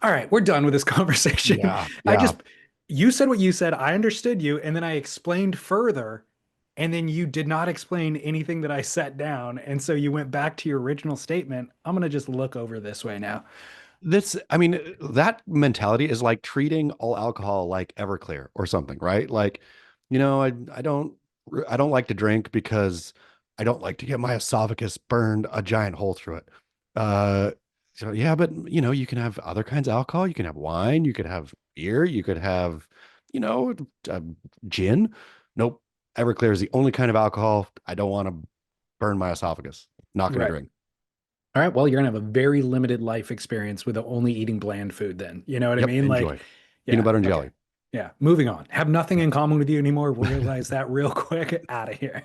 all right, we're done with this conversation. Yeah. I Yeah. just, you said what you said. I understood you. And then I explained further. And then you did not explain anything that I set down. And so you went back to your original statement. I'm going to just look over this way now. I mean, that mentality is like treating all alcohol like Everclear or something, right? Like, I don't like to drink because I don't like to get my esophagus burned a giant hole through it. Uh, so yeah, but you can have other kinds of alcohol. You can have wine, you could have beer, you could have, you know, uh, gin. Nope. Everclear is the only kind of alcohol I don't want to burn my esophagus. Not going to Right. drink. All right. Well, you're going to have a very limited life experience with only eating bland food then. You know what I Yep. mean? Like, Enjoy. Peanut yeah. butter and Okay. jelly. Yeah. Moving on. Have nothing in common with you anymore. Realize that real quick. Out of here.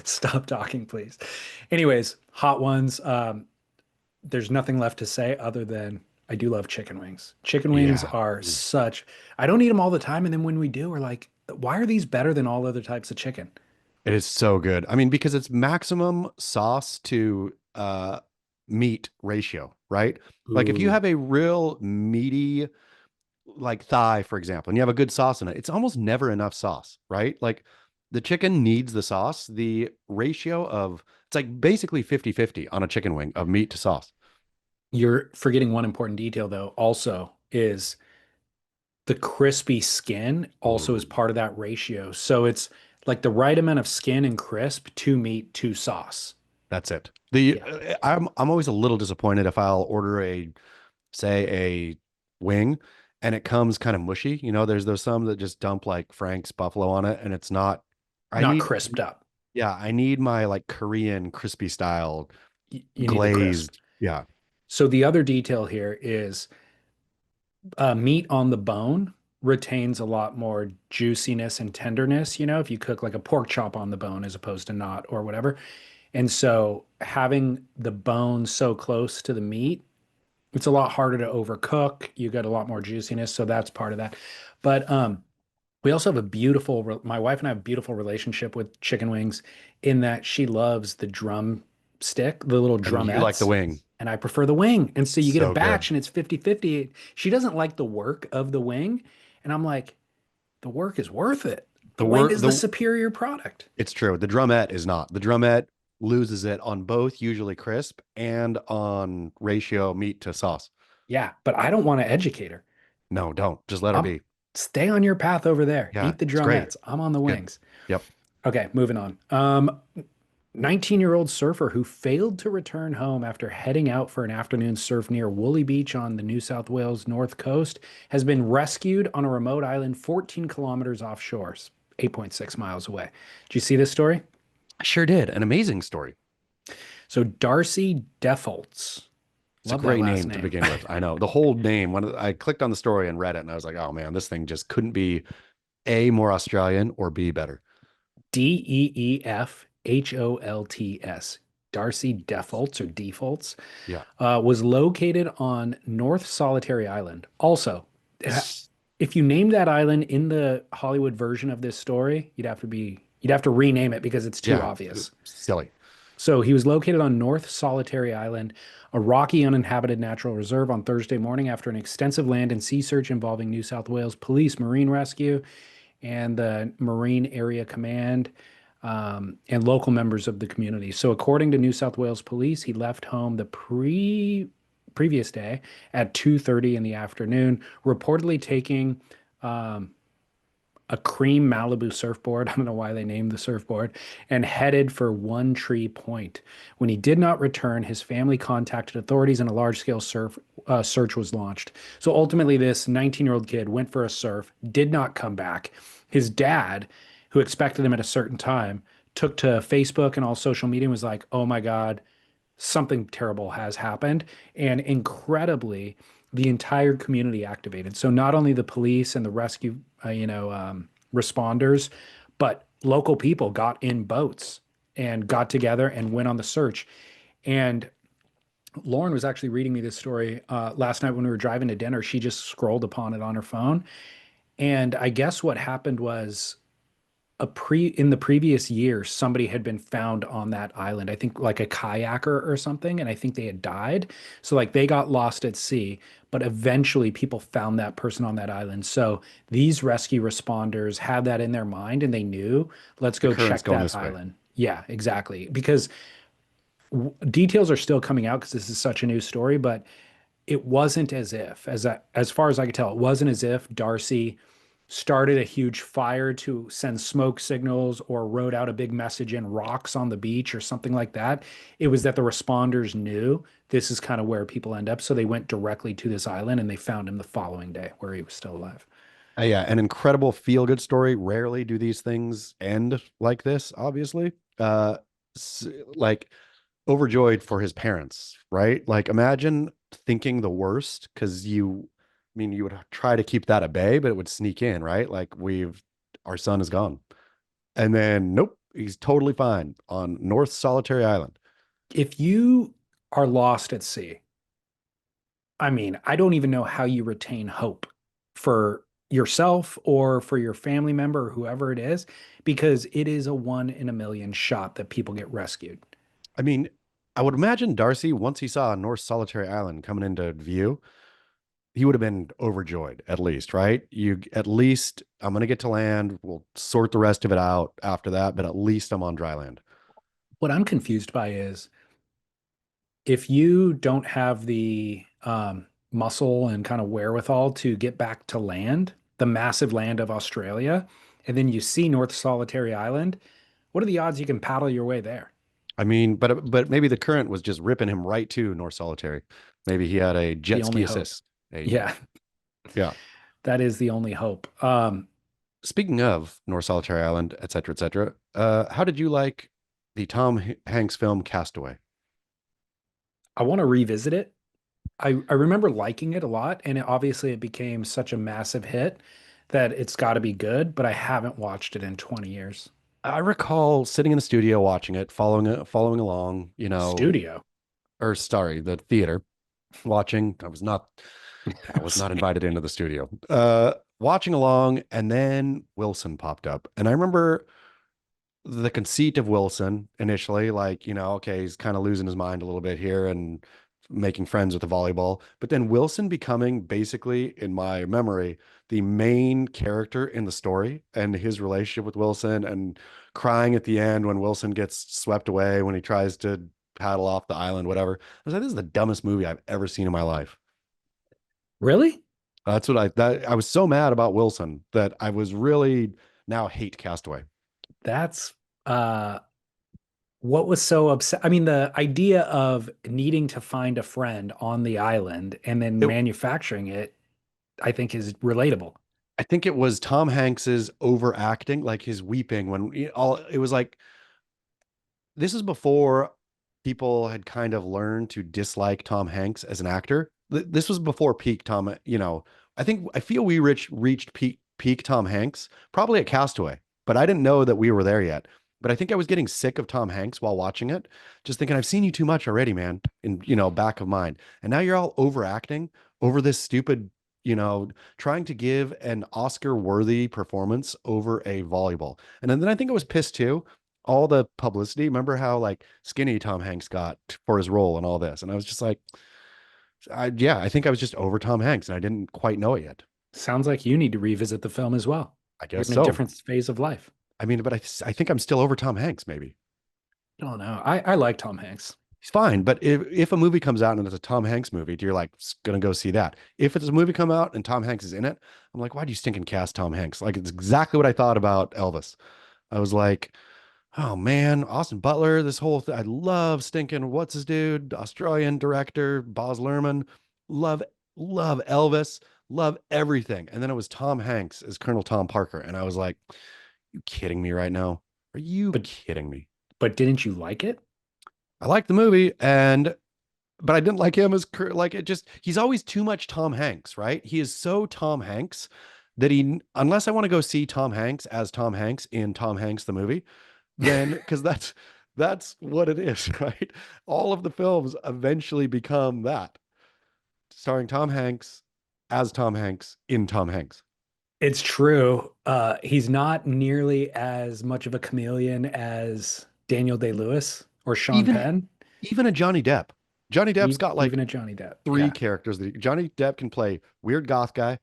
Stop talking, please. Anyways, hot ones. There's nothing left to say other than I do love chicken wings. Chicken wings Yeah. are I don't eat them all the time. And then when we do, we're like, why are these better than all other types of chicken? It is so good. I mean, because it's maximum sauce to meat ratio, right? Like if you Ooh, have a real meaty like thigh, for example, and you have a good sauce in it, it's almost never enough sauce, right? Like the chicken needs the sauce. The ratio of It's like basically 50-50 on a chicken wing of meat to sauce. You're forgetting one important detail though, also is the crispy skin also is Ooh, part of that ratio. So it's like the right amount of skin and crisp to meat to sauce. that's it. The Yeah. I'm always a little disappointed if I'll order say a wing and it comes kind of mushy. There's those some that just dump like Frank's buffalo on it and it's not. I Not need crisped up. Yeah, I need my like Korean crispy style You need the crisp. glazed. Yeah. So the other detail here is meat on the bone retains a lot more juiciness and tenderness, if you cook like a pork chop on the bone as opposed to not or whatever. And so having the bone so close to the meat, it's a lot harder to overcook. You get a lot more juiciness, so that's part of that. But we also have my wife and I have a beautiful relationship with chicken wings in that she loves the drum stick, the little And you like the drumettes, wing. and I prefer the wing. And so you get a So good. batch and it's 50-50. She doesn't like the work of the wing. And I'm like, the work is worth it. The The wing word is the the superior product. It's true. The drumette is not. The drumette loses it on both usually crisp and on ratio meat to sauce. Yeah, but I don't want to educate her. No, don't. Just let her I'm be. stay on your path over there. Yeah, Eat the it's great. drumettes. I'm on the It's good. wings. Yep. Okay, moving on. 19-year-old surfer who failed to return home after heading out for an afternoon surf near Woolly Beach on the New South Wales north coast has been rescued on a remote island 14 kilometers offshore, 8.6 miles away. Did you see this story? I sure did. An amazing story. So Darcy Defaults, It's a love that great last name to name. begin with. I know the whole name. When I clicked on the story and read it, and I was like, "Oh man, this thing just couldn't be A, more Australian, or B, better." Deefholts. Darcy Defaults or Defaults Yeah. was located on North Solitary Island. Also, if you name that island in the Hollywood version of this story, you'd have to rename it because it's too Yeah. obvious. Silly. So he was located on North Solitary Island, a rocky, uninhabited natural reserve, on Thursday morning after an extensive land and sea search involving New South Wales Police, Marine Rescue, and the Marine Area Command, and local members of the community. So, according to New South Wales Police, he left home the previous day at 2:30 in the afternoon, reportedly taking um, a cream Malibu surfboard. I don't know why they named the surfboard, and headed for One Tree Point. When he did not return, his family contacted authorities and a large scale search was launched. So ultimately, this 19-year-old kid went for a surf, did not come back. His dad, who expected him at a certain time, took to Facebook and all social media and was like, oh my God, something terrible has happened. And incredibly, the entire community activated. So not only the police and the rescue, responders, but local people got in boats and got together and went on the search. And Lauren was actually reading me this story last night when we were driving to dinner. She just scrolled upon it on her phone. And I guess what happened was in the previous year, somebody had been found on that island. I think like a kayaker or something, and I think they had died. So like they got lost at sea, but eventually people found that person on that island. So these rescue responders had that in their mind and they knew, let's The go current's check going that this way. island. Yeah, exactly. Because details are still coming out because this is such a new story, but it wasn't as far as I could tell, it wasn't as if Darcy started a huge fire to send smoke signals or wrote out a big message in rocks on the beach or something like that. It was that the responders knew this is kind of where people end up. So they went directly to this island and they found him the following day where he was still alive. Yeah, an incredible feel good story. Rarely do these things end like this, obviously. Like overjoyed for his parents, right? Like imagine thinking the worst because you would try to keep that at bay, but it would sneak in, right? Like our son is gone. And then nope, he's totally fine on North Solitary Island. If you are lost at sea, I mean, I don't even know how you retain hope for yourself or for your family member or whoever it is, because it is a 1 in a million shot that people get rescued. I mean, I would imagine Darcy, once he saw North Solitary Island coming into view, he would have been overjoyed at least, right? At least I'm going to get to land. We'll sort the rest of it out after that, but at least I'm on dry land. What I'm confused by is if you don't have the muscle and kind of wherewithal to get back to land, the massive land of Australia, and then you see North Solitary Island, what are the odds you can paddle your way there? I mean, but maybe the current was just ripping him right to North Solitary. Maybe he had a The jet ski only hope. assist. Hey, Yeah, yeah. that is the only hope. Speaking of North Solitary Island, et cetera, how did you like the Hanks film Castaway? I want to revisit it. I remember liking it a lot, and obviously it became such a massive hit that it's got to be good, but I haven't watched it in 20 years. I recall sitting in the studio watching it, following along, Studio. or sorry, the theater watching. I was not invited into the studio. Watching along, and then Wilson popped up, and I remember the conceit of Wilson initially, like, okay, he's kind of losing his mind a little bit here and making friends with the volleyball. But then Wilson becoming basically, in my memory, the main character in the story and his relationship with Wilson and crying at the end when Wilson gets swept away when he tries to paddle off the island, whatever. I was like, this is the dumbest movie I've ever seen in my life. Really? I was so mad about Wilson that I was really now hate Castaway. That's uh what was so upset. I mean, the idea of needing to find a friend on the island and then It, manufacturing it, I think is relatable. I think it was Tom Hanks's overacting, like his weeping when it was like this is before people had kind of learned to dislike Tom Hanks as an actor. This was before peak Tom, I feel we reached peak Tom Hanks probably at Castaway, but I didn't know that we were there yet. But I think I was getting sick of Tom Hanks while watching it, just thinking I've seen you too much already, man, in back of mind. And now you're all overacting over this stupid, trying to give an Oscar worthy performance over a volleyball. And then I think I was pissed too, all the publicity. Remember how like skinny Tom Hanks got for his role and all this? And I was just like, yeah, I think I was just over Tom Hanks and I didn't quite know it yet. Sounds like you need to revisit the film as well. I You're guess in a so. different phase of life. I mean, but I think I'm still over Tom Hanks, maybe. I don't know. I like Tom Hanks. He's fine. But if a movie comes out and it's a Tom Hanks movie, you're like, gonna go see that. If it's a movie come out and Tom Hanks is in it, I'm like, why do you stinking cast Tom Hanks? Like, it's exactly what I thought about Elvis. I was like, oh man, Austin Butler, this whole thing. I love stinking what's his dude, Australian director, Boz Lerman. Love, love Elvis, love everything. And then it was Tom Hanks as Colonel Tom Parker. And I was like, you kidding me right now? Are you But kidding me? but didn't you like it? I liked the movie but I didn't like him as like it just he's always too much Tom Hanks, right? He is so Tom Hanks that unless I want to go see Tom Hanks as Tom Hanks in Tom Hanks the movie, then because that's what it is, right? All of the films eventually become that, starring Tom Hanks as Tom Hanks in Tom Hanks. It's true. He's not nearly as much of a chameleon as Daniel Day-Lewis or Sean Even Penn, even a Johnny Depp. Johnny Depp's got even like a Johnny Depp. three Yeah. characters Johnny Depp can play weird goth guy.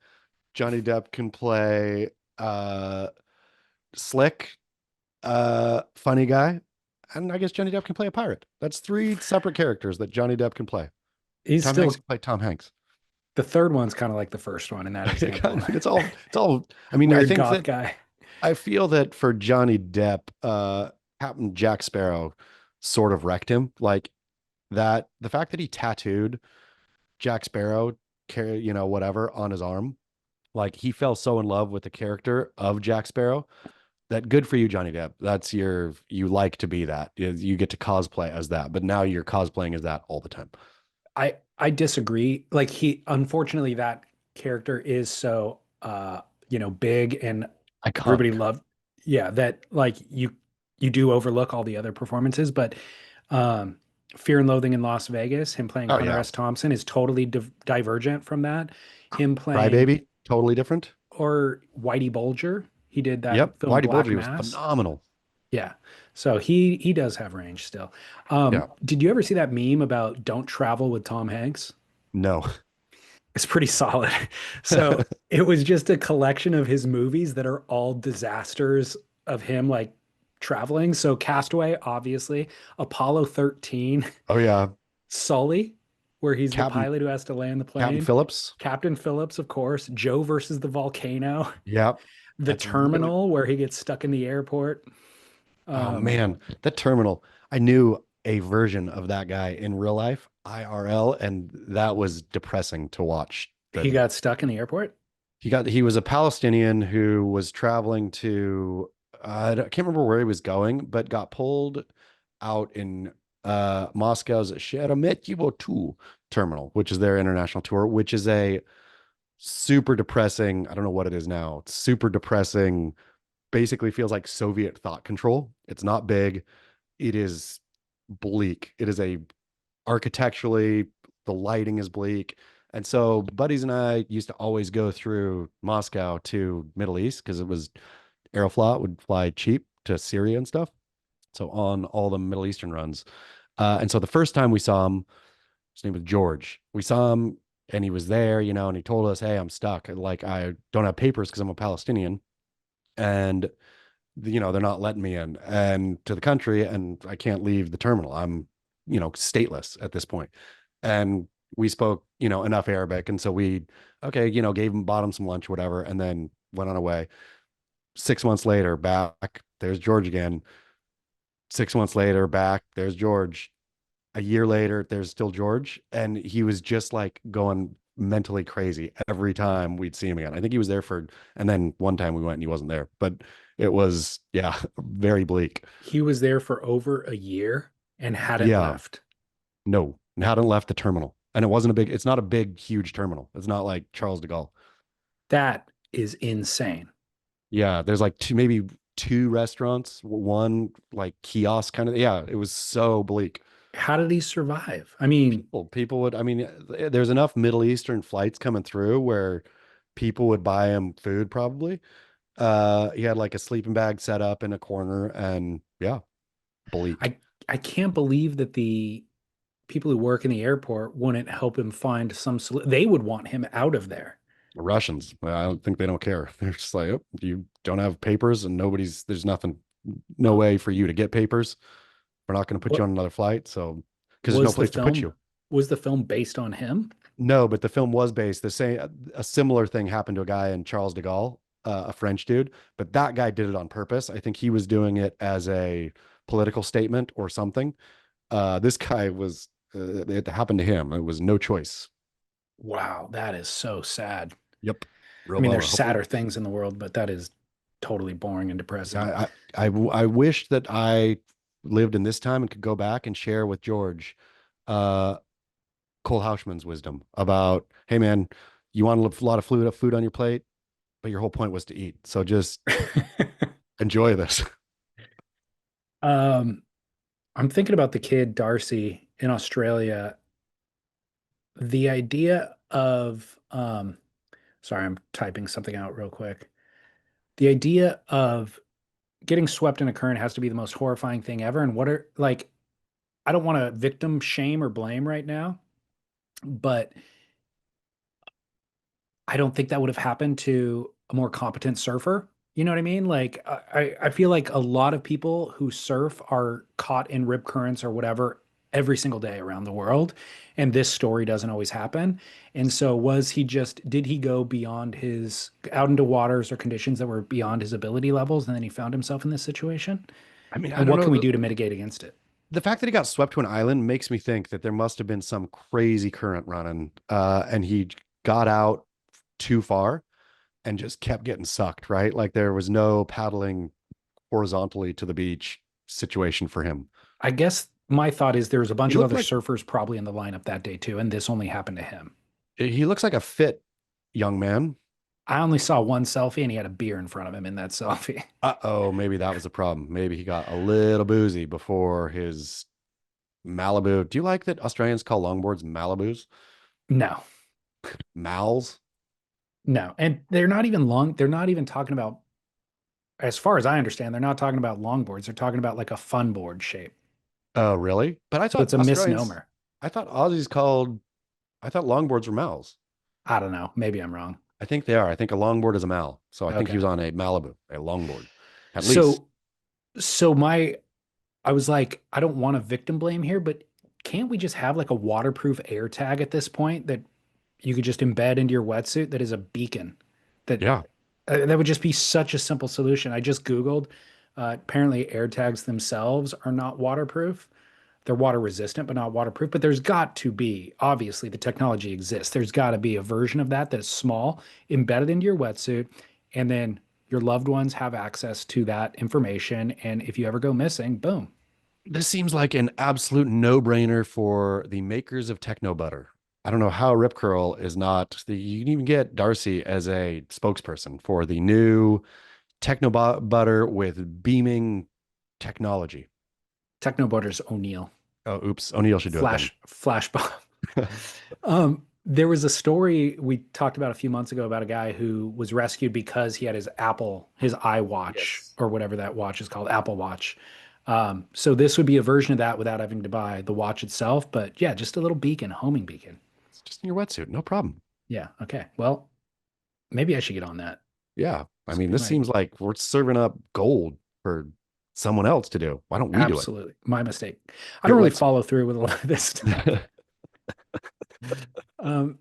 Johnny Depp can play uh slick, funny guy. And I guess Johnny Depp can play a pirate. That's three separate characters that Johnny Depp can play. He's Tom Hanks still can play Tom Hanks. the third one's kind of like the first one in that example. It's all I mean, I Weird think goth that guy. I feel that for Johnny Depp, Captain Jack Sparrow sort of wrecked him. Like that the fact that he tattooed Jack Sparrow, whatever, on his arm, like he fell so in love with the character of Jack Sparrow that good for you, Johnny Depp. You like to be that. You get to cosplay as that, but now you're cosplaying as that all the time. I disagree. Like unfortunately that character is so big and everybody Iconic. loved. Yeah, that like you do overlook all the other performances, but um Fear and Loathing in Las Vegas, him playing Oh Hunter yeah. S. Thompson is totally divergent from that. Him playing Crybaby, totally different. or Whitey Bulger, he did that Yep. film Whitey Black Bulger was Mass. phenomenal. Yeah. So he does have range still. Yeah. Did you ever see that meme about don't travel with Tom Hanks? No. It's pretty solid. So it was just a collection of his movies that are all disasters of him like traveling. So Castaway, obviously, Apollo 13, Oh yeah, Sully, where he's the Captain pilot who has to land the Captain plane, Phillips. Captain Phillips, of course, Joe versus the volcano, Yep, the that's really. terminal where he gets stuck in the airport. Oh Um, man, that terminal. I knew a version of that guy in real life, IRL, and that was depressing to watch. That he got stuck in the airport. he was a Palestinian who was traveling to I can't remember where he was going, but got pulled out in Moscow's Sheremetyevo 2 terminal, which is their international tour, which is a super depressing, I don't know what it is now. It's super depressing, basically feels like Soviet thought control. It's not big. It is bleak. It is a architecturally, the lighting is bleak. And so buddies and I used to always go through Moscow to Middle East because it was Aeroflot would fly cheap to Syria and stuff. So on all the Middle Eastern runs. And so the first time we saw him, his name was George. We saw him and he was there, and he told us, "Hey, I'm stuck. Like I don't have papers because I'm a Palestinian, and they're not letting me in and to the country, and I can't leave the terminal. I'm, stateless at this point." And we spoke, enough Arabic. And so we, okay, bought him some lunch, whatever, and then went on our way. 6 months later, back, there's George again. 6 months later, back, there's George. A year later, there's still George. And he was just like going mentally crazy every time we'd see him again. I think he was there for, and then one time we went and he wasn't there, but it was, yeah, very bleak. He was there for over a year and hadn't Yeah, left. no, hadn't left the terminal. And it's not a big, huge terminal. It's not like Charles de Gaulle. That is insane. Yeah, there's like maybe two restaurants, one like kiosk kind of. Yeah, it was so bleak. How did he survive? I mean, People would, I mean, there's enough Middle Eastern flights coming through where people would buy him food probably. He had like a sleeping bag set up in a corner and yeah, bleak. I I can't believe that the people who work in the airport wouldn't help him find some they would want him out of there. Russians, I don't think they don't care. They're just like, oh, you don't have papers and there's nothing, no way for you to get papers. We're not going to put you What on another flight. So, because there's no was the place to put film? you. Was the film based on him? No, but the film was based the same. A similar thing happened to a guy in Charles de Gaulle, a French dude, but that guy did it on purpose. I think he was doing it as a political statement or something. This guy was, it happened to him. It was no choice. Wow, that is so sad. Yep. I Real mean, bummer. there's Hopefully, sadder things in the world, but that is totally boring and depressing. yeah, I wish that I lived in this time and could go back and share with George, uh, Cole Houshmand's wisdom about, hey man, you want a lot of food on your plate, but your whole point was to eat. So just enjoy this. um, I'm thinking about the kid Darcy in Australia. The idea of sorry, I'm typing something out real quick. The idea of getting swept in a current has to be the most horrifying thing ever. And what are like, I don't want to victim shame or blame right now, but I don't think that would have happened to a more competent surfer. You know what I mean? Like, I feel like a lot of people who surf are caught in rip currents or whatever every single day around the world. And this story doesn't always happen. And so, did he go beyond out into waters or conditions that were beyond his ability levels? And then he found himself in this situation? I mean, I And don't what know. can we do to mitigate against it? The fact that he got swept to an island makes me think that there must have been some crazy current running, and he got out too far and just kept getting sucked, right? Like there was no paddling horizontally to the beach situation for him. I guess my thought is there was a He bunch of looked other like surfers probably in the lineup that day too, and this only happened to him. he looks like a fit young man. I only saw one selfie and he had a beer in front of him in that selfie. Uh-oh, maybe that was a problem. Maybe he got a little boozy before his Malibu. Do you like that Australians call longboards Malibus? No, Mals? no. And they're not even long, they're not even talking about, as far as I understand, they're not talking about longboards. They're talking about like a fun board shape. Oh, really? But So it's a misnomer. I thought Aussies called, I thought longboards were Mals. I don't know. Maybe I'm wrong. I think they are. I think a longboard is a Mal. So I think he Okay. was on a Malibu, a longboard, at least. So So I was like, I don't want to victim blame here, but can't we just have like a waterproof air tag at this point that you could just embed into your wetsuit that is a beacon? That Yeah. that would just be such a simple solution. I just Googled. Apparently, air tags themselves are not waterproof. They're water resistant, but not waterproof. But there's got to be, obviously, the technology exists. There's got to be a version of that that's small, embedded into your wetsuit, and then your loved ones have access to that information. And if you ever go missing, boom. This seems like an absolute no-brainer for the makers of Techno Butter. I don't know how Rip Curl is not you can even get Darcy as a spokesperson for the new Butter with beaming technology. Techno Butters O'Neill. Oh, oops. O'Neill should do it then. Flash bomb. There was a story we talked about a few months ago about a guy who was rescued because he had his iWatch Yes. or whatever that watch is called, Apple Watch. So this would be a version of that without having to buy the watch itself. But yeah, just a little beacon, homing beacon. It's just in your wetsuit. No problem. Yeah. Okay. Well, maybe I should get on that. Yeah. I This mean, could be this my seems like we're serving up gold for someone else to do. Why don't we do it? absolutely my mistake. I Get don't really wetsuit. follow through with a lot of this stuff. Um,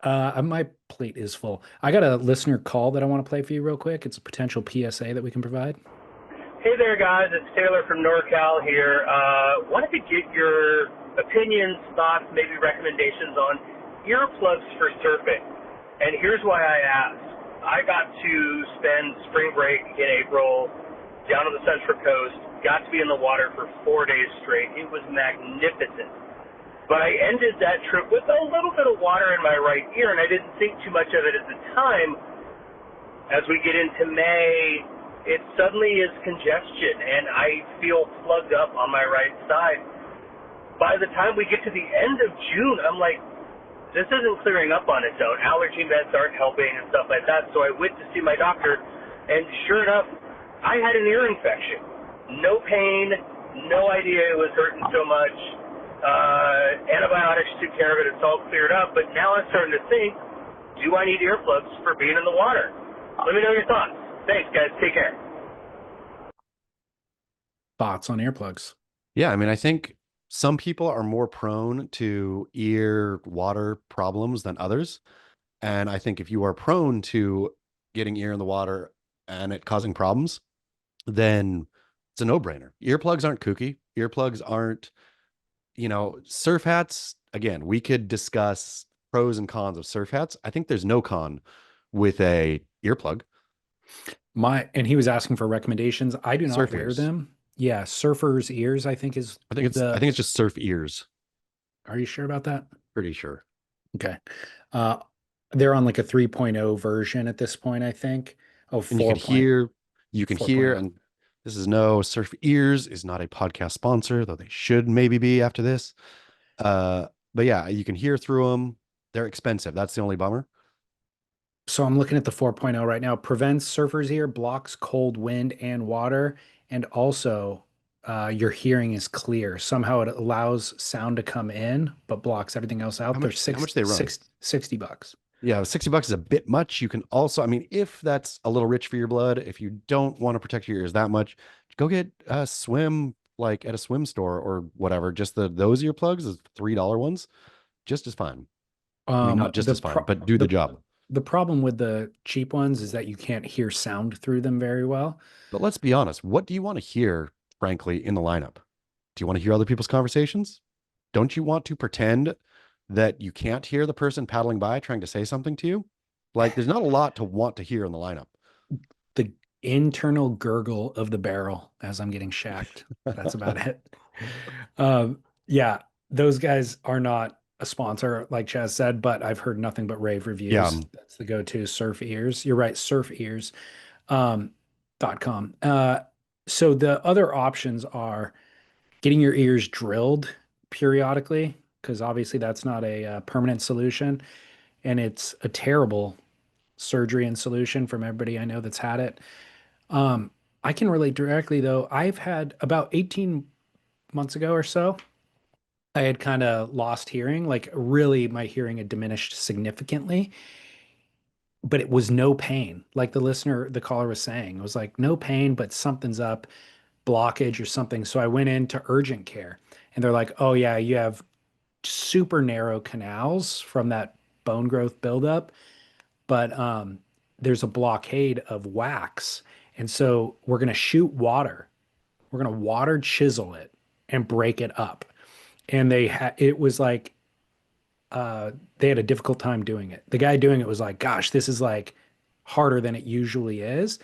my plate is full. I got a listener call that I want to play for you real quick. It's a potential PSA that we can provide. Hey there, guys. It's Taylor from NorCal here. Wanted to get your opinions, thoughts, maybe recommendations on earplugs for surfing. And here's why I asked. I got to spend spring break in April down on the Central Coast, got to be in the water for 4 days straight. It was magnificent. But I ended that trip with a little bit of water in my right ear, and I didn't think too much of it at the time. As we get into May, it suddenly is congestion, and I feel plugged up on my right side. By the time we get to the end of June, I'm like, this isn't clearing up on its own. Allergy meds aren't helping and stuff like that. So I went to see my doctor, and sure enough, I had an ear infection. No pain, no idea it was hurting so much. Antibiotics took care of it. It's all cleared up. But now I'm starting to think, do I need earplugs for being in the water? Let me know your thoughts. Thanks, guys. Take care. Thoughts on earplugs? Yeah, I mean, I think some people are more prone to ear water problems than others. And I think if you are prone to getting ear in the water and it causing problems, then it's a no-brainer. Earplugs aren't kooky. Earplugs aren't, surf hats. Again, we could discuss pros and cons of surf hats. I think there's no con with a earplug. And he was asking for recommendations. I do not Surf wear ears. them. Yeah, surfer's ears, I think is I the. think it's just surf ears. Are you sure about that? Pretty sure. Okay. Uh, they're on like a 3.0 version at this point, I think. Oh, And you can hear, 4.0. and this is no Surf Ears is not a podcast sponsor, though they should maybe be after this. But yeah, you can hear through them. They're expensive. That's the only bummer. So I'm looking at the 4.0 right now. Prevents surfer's ear, blocks cold wind and water, and also your hearing is clear. Somehow it allows sound to come in, but blocks everything else out. They're How much they run? $60. Yeah, $60 is a bit much. You can also, I mean, if that's a little rich for your blood, if you don't want to protect your ears that much, go get a swim like at a swim store or whatever. Just those earplugs, the $3 ones, just as fine. I mean, not just The as fine, but do the job. the problem with the cheap ones is that you can't hear sound through them very well. But let's be honest, what do you want to hear, frankly, in the lineup? Do you want to hear other people's conversations? Don't you want to pretend that you can't hear the person paddling by trying to say something to you? Like, there's not a lot to want to hear in the lineup. The internal gurgle of the barrel as I'm getting shacked. That's about it. Yeah, those guys are not a sponsor, like Chaz said, but I've heard nothing but rave Yeah. reviews. That's the go-to surf ears. You're right, surf ears. .com. So the other options are getting your ears drilled periodically, because obviously that's not a permanent solution, and it's a terrible surgery and solution from everybody I know that's had it. Um, I can relate directly though. I've had about 18 months ago or so, I had kind of lost hearing, like really my hearing had diminished significantly. but it was no pain. Like the caller was saying, it was like no pain, but something's up, blockage or something. So I went into urgent care and they're like, oh yeah, you have super narrow canals from that bone growth buildup, but there's a blockade of wax. And so we're going to shoot water. We're going to water chisel it and break it up. And it was like, they had a difficult time doing it. The guy doing it was like, gosh, this is like harder than it usually is.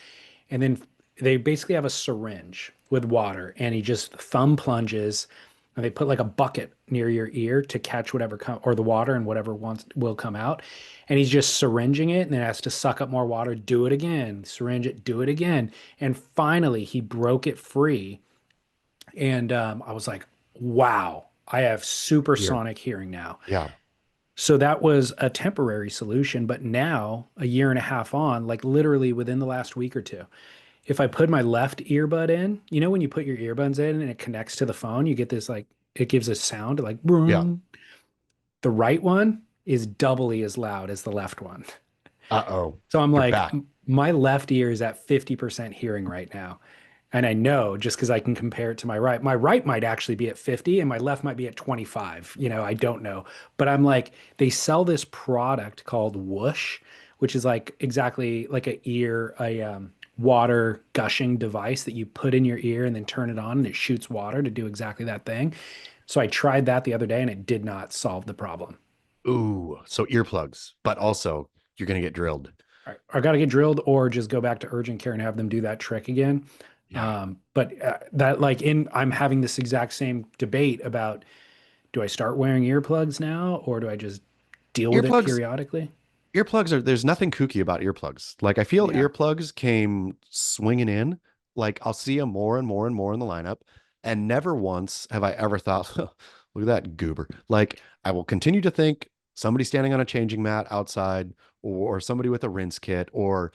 And then they basically have a syringe with water and he just thumb plunges and they put like a bucket near your ear to catch whatever or the water and whatever wants will come out. And he's just syringing it and then has to suck up more water, do it again, syringe it, do it again. And finally he broke it free. And I was like, wow, I have Here. supersonic hearing now. Yeah. So that was a temporary solution. But now, a year and a half on, like literally within the last week or two, if I put my left earbud in, you know, when you put your earbuds in and it connects to the phone, you get this like, it gives a sound like, Yeah. boom. The right one is doubly as loud as the left one. Uh-oh. So I'm You're like, back. my left ear is at 50% hearing right now. And I know just because I can compare it to my right. My right might actually be at 50 and my left might be at 25. You know, I don't know. But I'm like, they sell this product called Whoosh, which is like exactly like a water gushing device that you put in your ear and then turn it on and it shoots water to do exactly that thing. So I tried that the other day and it did not solve the problem. Ooh, so earplugs, but also you're gonna get drilled. I got to get drilled or just go back to urgent care and have them do that trick again. Yeah. But that like I'm having this exact same debate about do I start wearing earplugs now or do I just deal with it Earplugs, periodically? earplugs are there's nothing kooky about earplugs. Like I feel Yeah. earplugs came swinging in. Like I'll see them more and more and more in the lineup, and never once have I ever thought, "Huh, look at that goober." Like I will continue to think somebody standing on a changing mat outside, or somebody with a rinse kit, or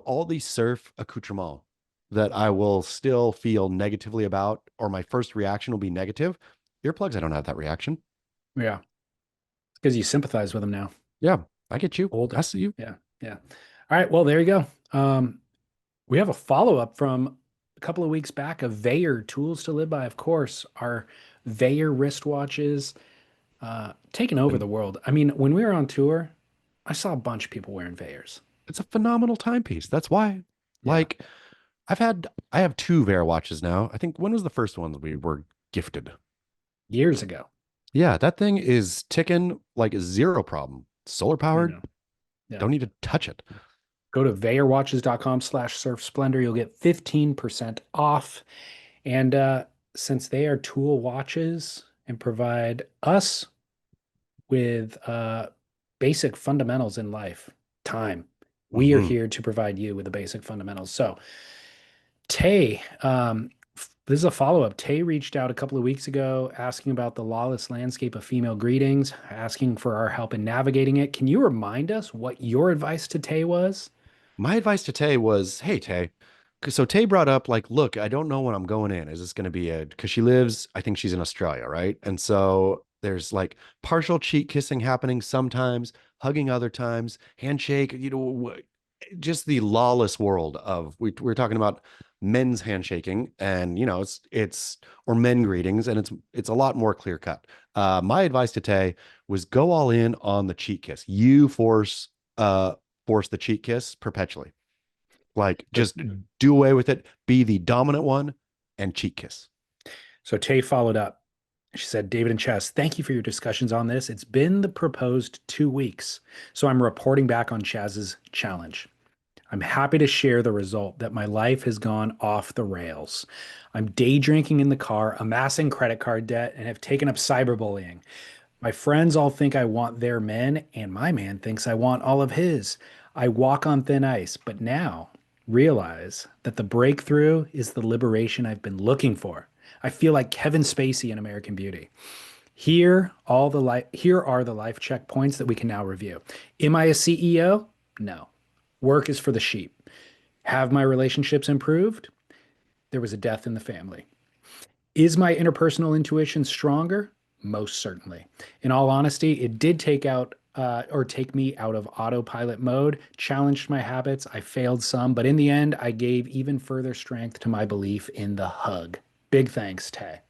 all these surf accoutrements that I will still feel negatively about, or my first reaction will be negative. Earplugs, I don't have that reaction. Yeah. Because you sympathize with them now. Yeah, I get you. I Older. see you. Yeah. Yeah. All right. Well, there you go. We have a follow-up from a couple of weeks back of Veyer Tools to Live By, of course, our Veyer wristwatches taking over And the world. I mean, when we were on tour, I saw a bunch of people wearing Veyers. it's a phenomenal timepiece. That's why, Yeah. like, I have two Vera watches now. I think when was the first one that we were gifted? Years ago. Yeah, that thing is ticking like zero problem. Solar I powered. know. Yeah. Don't need to touch it. Go to veyerwatches.com/surf splendor. You'll get 15% off. And since they are tool watches and provide us with basic fundamentals in life, time, we are Mhm. here to provide you with the basic fundamentals. So, Tay, this is a follow-up. Tay reached out a couple of weeks ago asking about the lawless landscape of female greetings, asking for our help in navigating it. Can you remind us what your advice to Tay was? My advice to Tay was, hey, Tay. So Tay brought up, like, look, I don't know when I'm going in. Is this going to be because she lives, I think she's in Australia, right? And so there's like partial cheek kissing happening sometimes, hugging other times, handshake, just the lawless world of, we're talking about men's handshaking and, or men greetings. And it's a lot more clear cut. My advice to Tay was go all in on the cheek kiss. You force the cheek kiss perpetually. Like So, just do away with it. Be the dominant one and cheek kiss. so Tay followed up. She said, David and Chas, thank you for your discussions on this. It's been the proposed 2 weeks, so I'm reporting back on Chaz's challenge. I'm happy to share the result that my life has gone off the rails. I'm day drinking in the car, amassing credit card debt, and have taken up cyberbullying. My friends all think I want their men, and my man thinks I want all of his. I walk on thin ice, but now realize that the breakthrough is the liberation I've been looking for. I feel like Kevin Spacey in American Beauty. Here are the life checkpoints that we can now review. Am I a CEO? No. Work is for the sheep. Have my relationships improved? There was a death in the family. Is my interpersonal intuition stronger? Most certainly. In all honesty, it did take out or take me out of autopilot mode, challenged my habits. I failed some, but in the end, I gave even further strength to my belief in the hug. Big thanks, Tay.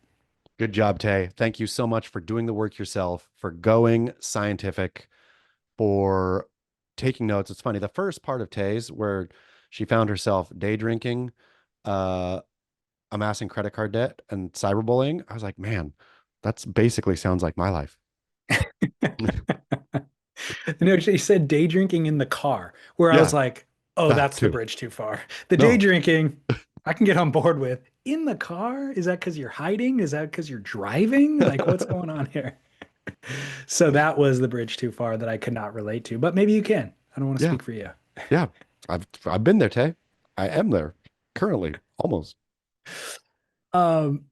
Good job, Tay. Thank you so much for doing the work yourself, for going scientific, for taking notes. It's funny. The first part of Tay's where she found herself day drinking, uh, amassing credit card debt and cyberbullying. I was like, man, that's basically sounds like my life. No, she said day drinking in the car, where I was Yeah, like, oh, that that's the too. bridge too far. The day No, drinking, I can get on board with. In the car? Is that because you're hiding? Is that because you're driving? Like, what's going on here? So that was the bridge too far that I could not relate to, but maybe you can. I don't want to yeah, speak for you. yeah. I've been there, Tay. I am there currently, almost. Um,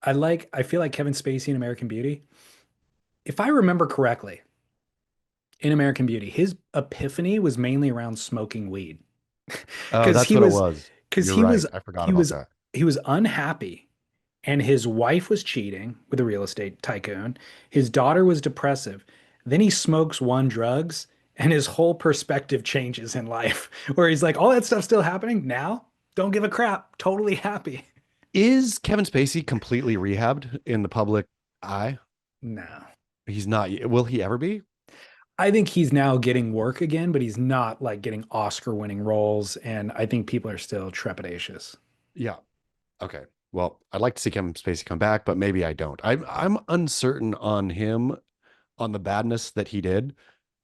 I feel like Kevin Spacey in American Beauty. If I remember correctly, in American Beauty, his epiphany was mainly around smoking weed. Oh, Because that's he what it was was. because You're right. I forgot he about was that. he was unhappy and his wife was cheating with a real estate tycoon. His daughter was depressive. Then he smokes one drugs and his whole perspective changes in life where he's like, all that stuff's still happening now. Don't give a crap. Totally happy. Is Kevin Spacey completely rehabbed in the public eye? No. He's not. Will he ever be? I think he's now getting work again, but he's not like getting Oscar winning roles. And I think people are still trepidatious. Yeah. Okay. Well, I'd like to see Kevin Spacey come back, but maybe I don't. I'm uncertain on him, on the badness that he did,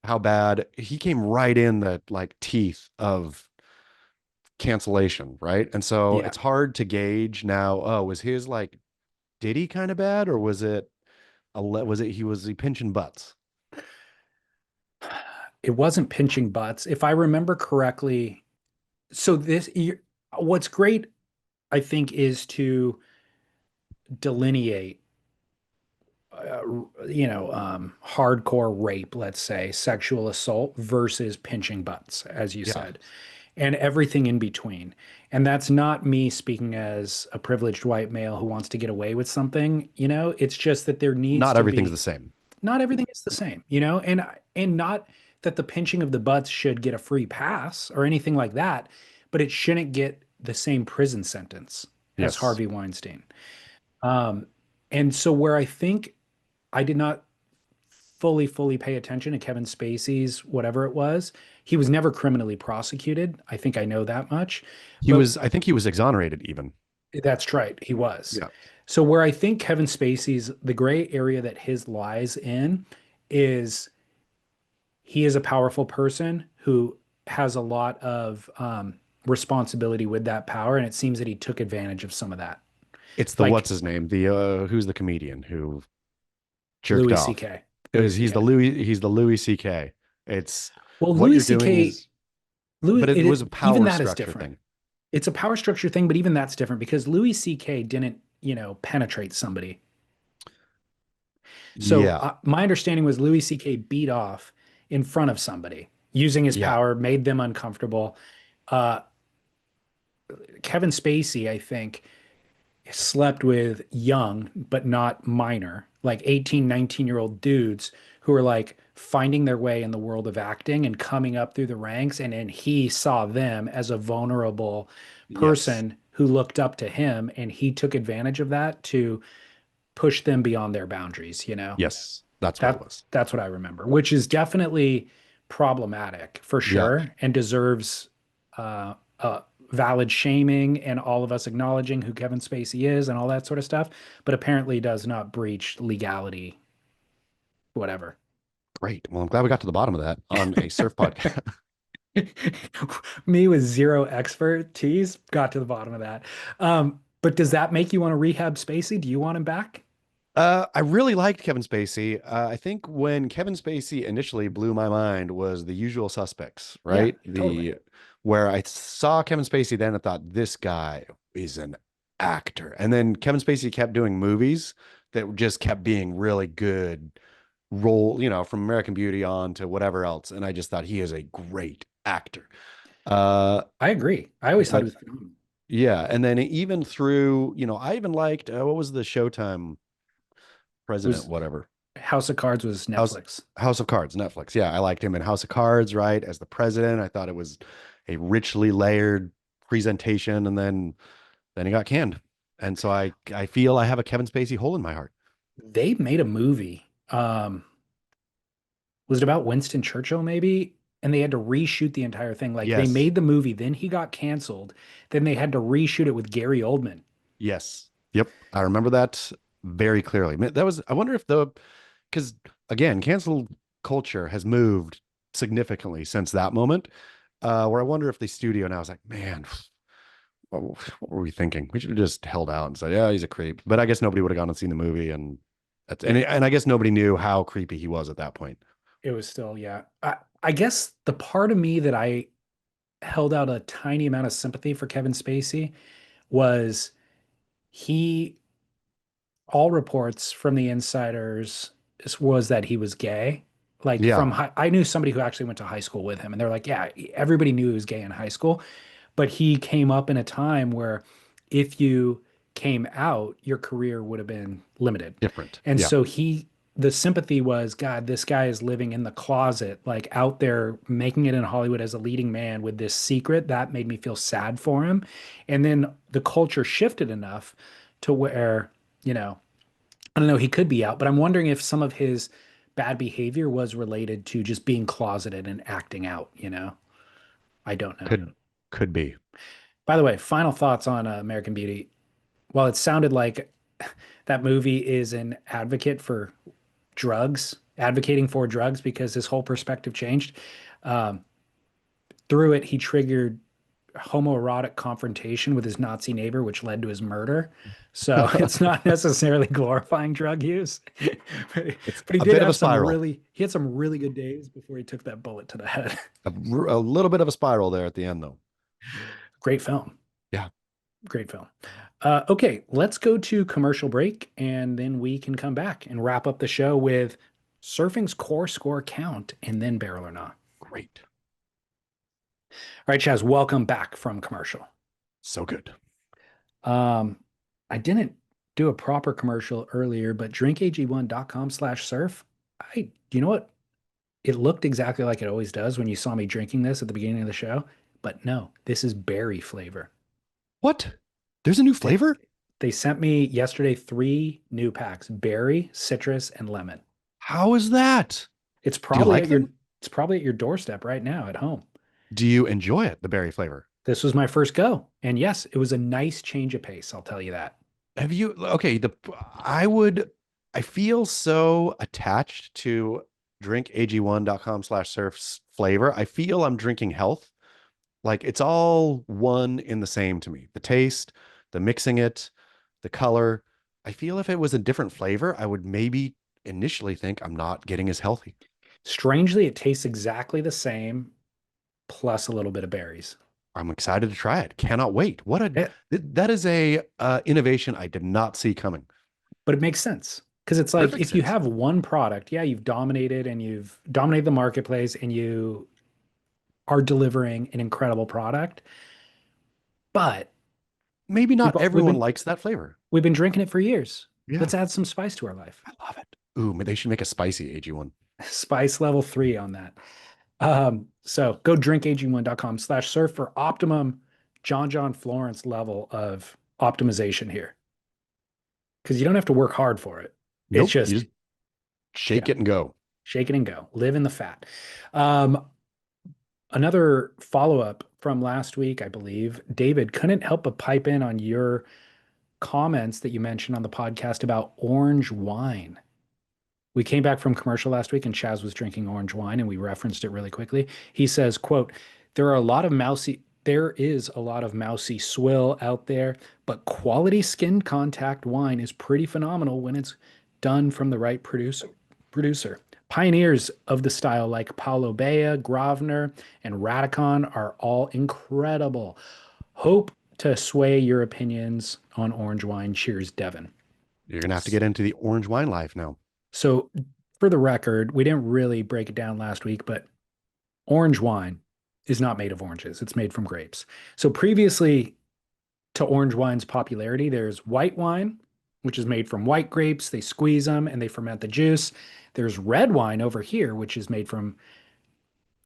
how bad he came right in the like teeth of cancellation, right? And so Yeah. it's hard to gauge now. Oh, was his like, did he kind of bad, or was it was he pinching butts? It wasn't pinching butts. If I remember correctly, so what's great, I think, is to delineate, hardcore rape, let's say, sexual assault versus pinching butts, as you Yeah. said, and everything in between. And that's not me speaking as a privileged white male who wants to get away with something, it's just that there needs Not to everything's be, the same. not everything is the same, and not that the pinching of the butts should get a free pass or anything like that, but it shouldn't get the same prison sentence as Yes. Harvey Weinstein. Um, and so where I think I did not fully pay attention to Kevin Spacey's whatever it was, he was never criminally prosecuted. I think I know that much. But I think he was exonerated even. that's right, he was. Yeah. So where I think Kevin Spacey's the gray area that his lies in is he is a powerful person who has a lot of responsibility with that power, and it seems that he took advantage of some of that. It's the Like what's his name? The who's the comedian who jerked Louis off? C.K. It Louis was C.K. he's the Louis CK. It's Well, what Louis you're doing C.K. is Louis, but it was a even power that is structure different. thing. It's a power structure thing, but even that's different because Louis C.K. didn't, penetrate somebody. So Yeah. my understanding was Louis C.K. beat off in front of somebody using his Yeah. power, made them uncomfortable. Uh, Kevin Spacey, I think, slept with young but not minor, like 18, 19-year-old dudes who were like finding their way in the world of acting and coming up through the ranks. And then he saw them as a vulnerable Yes. person who looked up to him, and he took advantage of that to push them beyond their boundaries. Yes. That's what it That was. that's what I remember, which is definitely problematic for Yeah. sure and deserves valid shaming and all of us acknowledging who Kevin Spacey is and all that sort of stuff, but apparently does not breach legality, whatever. Great. Well, I'm glad we got to the bottom of that on a surf podcast. Me with zero expertise got to the bottom of that. But does that make you want to rehab Spacey? Do you want him back? I really liked Kevin Spacey. I think when Kevin Spacey initially blew my mind was The Usual Suspects, Yeah, right? totally. The where I saw Kevin Spacey, then I thought this guy is an actor, and then Kevin Spacey kept doing movies that just kept being really good role, from American Beauty on to whatever else, and I just thought he is a great actor. Uh, I agree. I always thought he but was phenomenal. yeah, and then even through, I even liked what was the Showtime It president, was whatever. House of Cards was House Netflix. House of Cards, Netflix. Yeah, I liked him in House of Cards, right? As the president, I thought it was a richly layered presentation, and then he got canned. And so I feel I have a Kevin Spacey hole in my heart. They made a movie. Was it about Winston Churchill maybe? And they had to reshoot the entire thing. Like they Yes. made the movie, then he got canceled. Then they had to reshoot it with Gary Oldman. Yes. Yep. I remember that very clearly. That was, I wonder if because again, cancel culture has moved significantly since that moment. Where I wonder if the studio now is like, man, what were we thinking? We should have just held out and said, yeah, he's a creep. But I guess nobody would have gone and seen the movie, and and I guess nobody knew how creepy he was at that point. It was still, yeah. I guess the part of me that I held out a tiny amount of sympathy for Kevin Spacey was he, all reports from the insiders was that he was gay. Like Yeah, from I knew somebody who actually went to high school with him, and they're like, yeah, everybody knew he was gay in high school. But he came up in a time where if you came out, your career would have been limited. different. And Yeah. so the sympathy was, God, this guy is living in the closet, like out there making it in Hollywood as a leading man with this secret. That made me feel sad for him. And then the culture shifted enough to where, I don't know, he could be out, but I'm wondering if some of his bad behavior was related to just being closeted and acting out. I don't know. Could be. By the way, final thoughts on American Beauty. While it sounded like that movie is an advocating for drugs because his whole perspective changed. Um, Through it, he triggered homoerotic confrontation with his Nazi neighbor, which led to his murder. So it's not necessarily glorifying drug use, It's but he a did bit of have a spiral. he had some really good days before he took that bullet to the head. A little bit of a spiral there at the end, though. Great film. Yeah. Great film. Okay, let's go to commercial break, and then we can come back and wrap up the show with surfing's core score count and then barrel or not. Great. All right, Chaz, welcome back from commercial. So good. I didn't do a proper commercial earlier, but drinkag1.com/surf. You know what? It looked exactly like it always does when you saw me drinking this at the beginning of the show, but no, this is berry flavor. What? There's a new flavor? They sent me yesterday 3 new packs: berry, citrus, and lemon. How is that? It's Do you probably like at your them? it's probably at your doorstep right now at home. Do you enjoy it, the berry flavor? This was my first go, and yes, it was a nice change of pace, I'll tell you that. Have you okay, I feel so attached to drinkag1.com/surf's flavor. I feel I'm drinking health. Like it's all one in the same to me. The taste, the mixing it, the color. I feel if it was a different flavor, I would maybe initially think I'm not getting as healthy. Strangely, it tastes exactly the same, plus a little bit of berries. I'm excited to try it. Cannot wait. Yeah, That is a innovation I did not see coming. but it makes sense because it's like Perfect if you sense. have one product, yeah, you've dominated the marketplace and you are delivering an incredible product, but Maybe we've not we've everyone been likes that flavor. we've been drinking it for years. Yeah, Let's add some spice to our life. I love it. Ooh, they should make a spicy AG1. Spice level 3 on that. So go drinkag1.com/surf for optimum John Florence level of optimization here. Because you don't have to work hard for it. It's Nope, you just just shake it and go. shake it and go. Live in the fat. Another follow-up from last week, I believe. David, couldn't help but pipe in on your comments that you mentioned on the podcast about orange wine. We came back from commercial last week and Chaz was drinking orange wine and we referenced it really quickly. He says, quote, there is a lot of mousy swill out there, but quality skin contact wine is pretty phenomenal when it's done from the right producer. Pioneers of the style like Paulo Bea, Gravner, and Radikon are all incredible. Hope to sway your opinions on orange wine. Cheers, Devin. You're gonna have to get into the orange wine life now. So, for the record, we didn't really break it down last week, but orange wine is not made of oranges. It's made from grapes. So, previously to orange wine's popularity, there's white wine, which is made from white grapes. They squeeze them and they ferment the juice. There's red wine over here, which is made from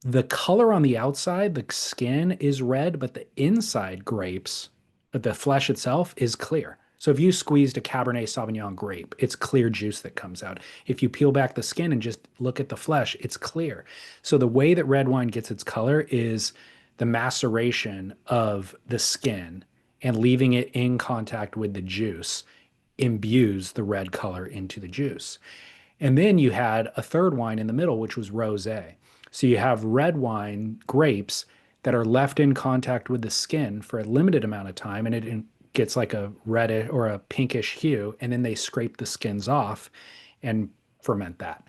the color on the outside, the skin is red, but the inside grapes, the flesh itself is clear. So if you squeezed a Cabernet Sauvignon grape, it's clear juice that comes out. If you peel back the skin and just look at the flesh, it's clear. So the way that red wine gets its color is the maceration of the skin and leaving it in contact with the juice imbues the red color into the juice. And then you had a third wine in the middle, which was rosé. So you have red wine grapes that are left in contact with the skin for a limited amount of time, and it gets like a red or a pinkish hue, and then they scrape the skins off and ferment that.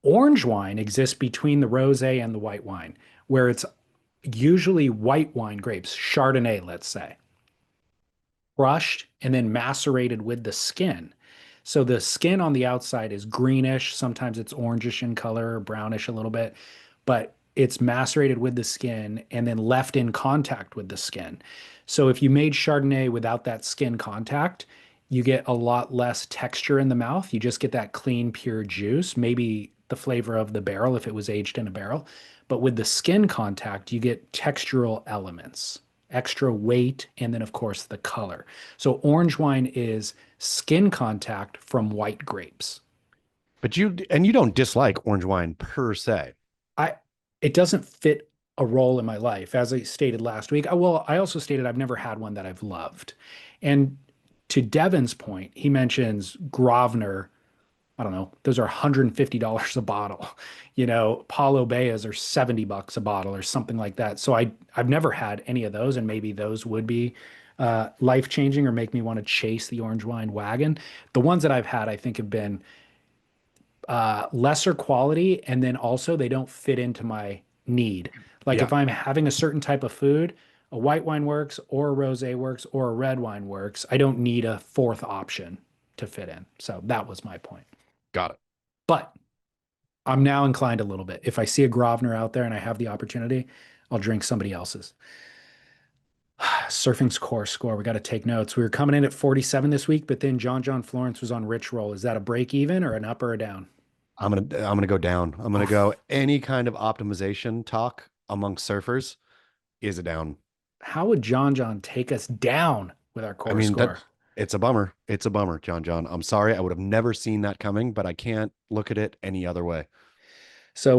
Orange wine exists between the rosé and the white wine, where it's usually white wine grapes, Chardonnay, let's say, crushed and then macerated with the skin. So the skin on the outside is greenish. Sometimes it's orangish in color, brownish a little bit, but it's macerated with the skin and then left in contact with the skin. So if you made Chardonnay without that skin contact, you get a lot less texture in the mouth. You just get that clean, pure juice, maybe the flavor of the barrel if it was aged in a barrel. But with the skin contact, you get textural elements, extra weight, and then, of course, the color. So orange wine is skin contact from white grapes. But you don't dislike orange wine per se. It doesn't fit a role in my life, as I stated last week. Well, I also stated I've never had one that I've loved. And to Devin's point, he mentions Gravner. I don't know, those are $150 a bottle. Paulo Bayas are $70 a bottle or something like that. So I've never had any of those, and maybe those would be life-changing or make me want to chase the orange wine wagon. The ones that I've had, I think, have been lesser quality, and then also they don't fit into my need. Like Yeah. if I'm having a certain type of food, a white wine works, or a rosé works, or a red wine works. I don't need a fourth option to fit in. So that was my point. Got it. But I'm now inclined a little bit. If I see a Gravner out there and I have the opportunity, I'll drink somebody else's. Surfing's core score. We got to take notes. We were coming in at 47 this week, but then John Florence was on rich roll. Is that a break even or an up or a down? I'm gonna go down. I'm gonna go any kind of optimization talk amongst surfers is a down. How would John take us down with our core score? It's a bummer. It's a bummer, John. I'm sorry. I would have never seen that coming, but I can't look at it any other way. So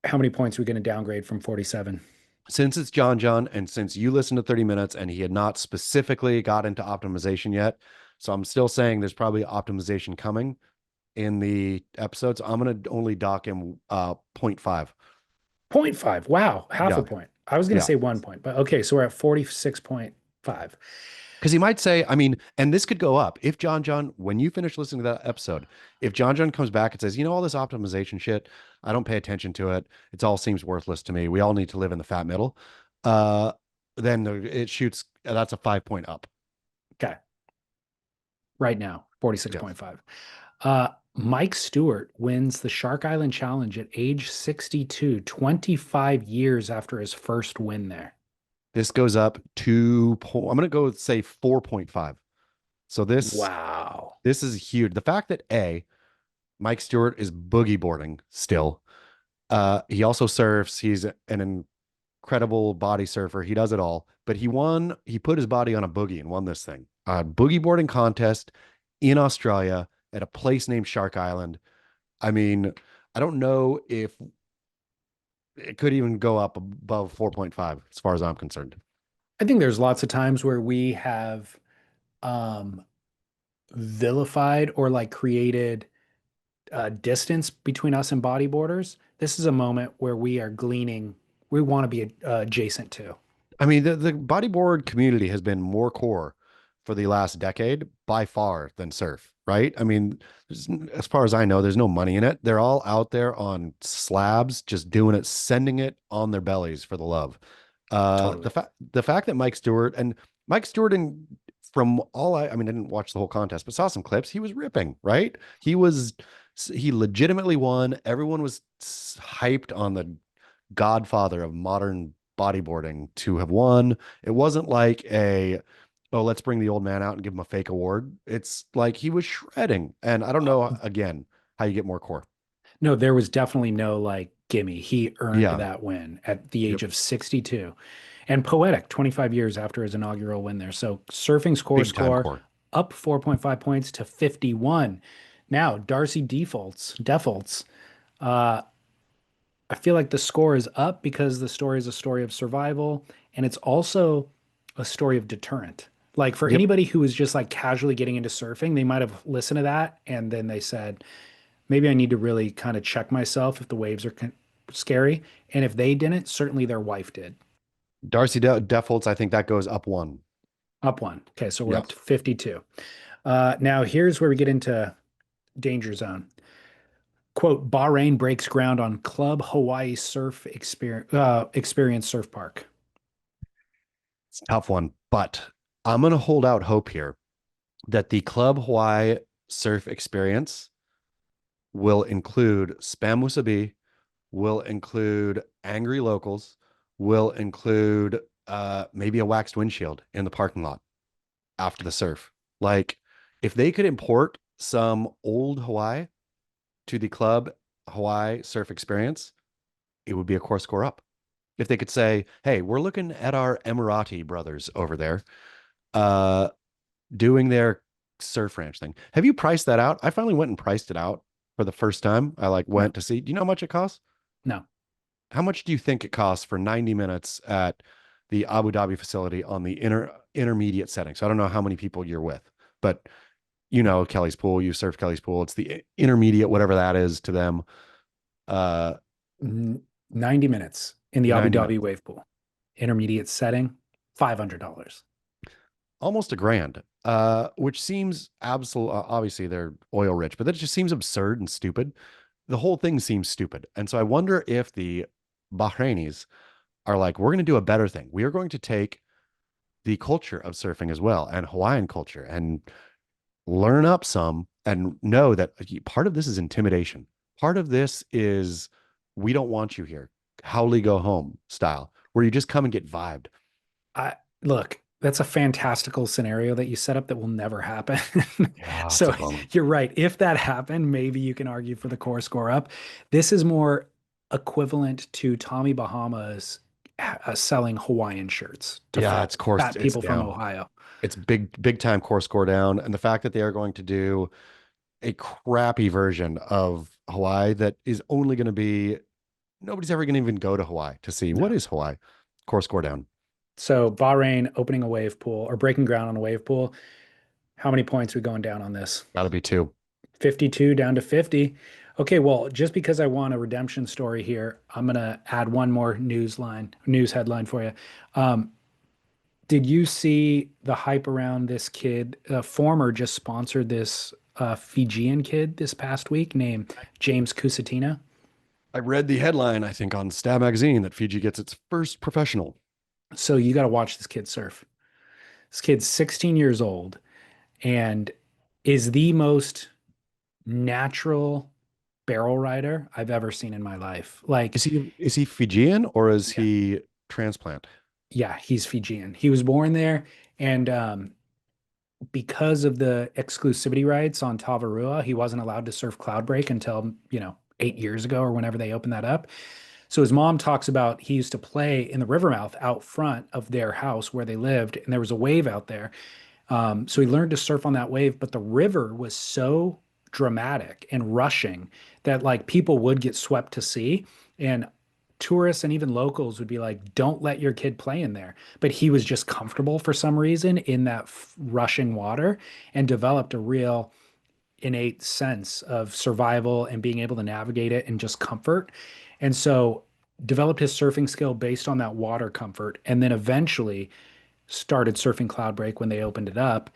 how many points are we going to downgrade from 47? Since it's John, and since you listened to 30 minutes and he had not specifically got into optimization yet, so I'm still saying there's probably optimization coming in the episodes. I'm going to only dock him 0.5. 0.5. Wow. Half Yeah. a point. I was going to say 1 point, but okay. So we're at 46.5. Because he might say, and this could go up. If John, when you finish listening to that episode, if John comes back and says, all this optimization shit, I don't pay attention to it. It all seems worthless to me. We all need to live in the fat middle. Then it shoots, that's a 5 point up. Okay. Right now, 46.5. Mike Stewart wins the Shark Island Challenge at age 62, 25 years after his first win there. This goes up to, I'm going to go say 4.5. So this is huge. The fact that Mike Stewart is boogie boarding still. He also surfs. He's an incredible body surfer. He does it all, but he put his body on a boogie and won this thing. A boogie boarding contest in Australia at a place named Shark Island. I don't know if it could even go up above 4.5 as far as I'm concerned. I think there's lots of times where we have vilified or created distance between us and bodyboarders. This is a moment where we are gleaning. We want to be adjacent to. The bodyboard community has been more core for the last decade by far than surf, right? As far as I know, there's no money in it. They're all out there on slabs, just doing it, sending it on their bellies for the love. Totally. The fact that Mike Stewart, and from all I didn't watch the whole contest, but saw some clips, he was ripping, right? He legitimately won. Everyone was hyped on the godfather of modern bodyboarding to have won. It wasn't like oh, let's bring the old man out and give him a fake award. It's like he was shredding. And I don't know, again, how you get more core. No, there was definitely no like gimme. He earned Yeah. that win at the Yep. age of 62. And poetic, 25 years after his inaugural win there. So surfing's core Big time score core. up 4.5 points to 51. Now, Darcy defaults. Uh, I feel like the score is up because the story is a story of survival and it's also a story of deterrent. Like for Yep. anybody who was just like casually getting into surfing, they might have listened to that and then they said, maybe I need to really kind of check myself if the waves are scary. And if they didn't, certainly their wife did. Darcy defaults, I think that goes up one. Up one. Okay, so we're Yeah. up to 52. Now here's where we get into danger zone. Quote, Bahrain breaks ground on Club Hawaii Experience Surf Park. It's a tough one, but I'm going to hold out hope here that the Club Hawaii surf experience will include Spam Musabi, will include angry locals, will include maybe a waxed windshield in the parking lot after the surf. Like if they could import some old Hawaii to the Club Hawaii surf experience, it would be a core score up. If they could say, hey, we're looking at our Emirati brothers over there doing their surf ranch thing. Have you priced that out? I finally went and priced it out for the first time. I like No, went to see. Do you know how much it costs? no. How much do you think it costs for 90 minutes at the Abu Dhabi facility on the intermediate setting? So I don't know how many people you're with, but you know Kelly's pool, you surf Kelly's pool. It's the intermediate, whatever that is to them. 90 minutes in the Abu 90 Dhabi minutes. wave pool. Intermediate setting, $500. Almost a grand, which seems absolute. Obviously, they're oil rich, but that just seems absurd and stupid. The whole thing seems stupid. And so I wonder if the Bahrainis are like, we're going to do a better thing. We are going to take the culture of surfing as well and Hawaiian culture and learn up some and know that part of this is intimidation. Part of this is we don't want you here. Howley go home style, where you just come and get vibed. Look, that's a fantastical scenario that you set up that will never happen. Yeah, it's So a bummer. you're right. If that happened, maybe you can argue for the core score up. This is more equivalent to Tommy Bahama's selling Hawaiian shirts to Yeah, it's course. fat It's people from down. Ohio. It's big time core score down. And the fact that they are going to do a crappy version of Hawaii that is only going to be nobody's ever going to even go to Hawaii to see what No. is Hawaii. Core score down. So Bahrain opening a wave pool or breaking ground on a wave pool. How many points are we going down on this? Gotta be two. 52 down to 50. Okay, well, just because I want a redemption story here, I'm gonna add one more news headline for you. Um, did you see the hype around this kid? Former just sponsored this Fijian kid this past week named James Kusatina. I read the headline, I think, on Stab Magazine that Fiji gets its first professional. So you got to watch this kid surf. This kid's 16 years old and is the most natural barrel rider I've ever seen in my life. Like, Is he Fijian or is yeah, he transplant? yeah, he's Fijian. He was born there, and because of the exclusivity rights on Tavarua, he wasn't allowed to surf Cloudbreak until 8 years ago or whenever they opened that up. So his mom talks about he used to play in the river mouth out front of their house where they lived, and there was a wave out there. So he learned to surf on that wave, but the river was so dramatic and rushing that like people would get swept to sea, and tourists and even locals would be like, "Don't let your kid play in there." But he was just comfortable for some reason in that rushing water and developed a real innate sense of survival and being able to navigate it and just comfort. And so developed his surfing skill based on that water comfort, and then eventually started surfing Cloudbreak when they opened it up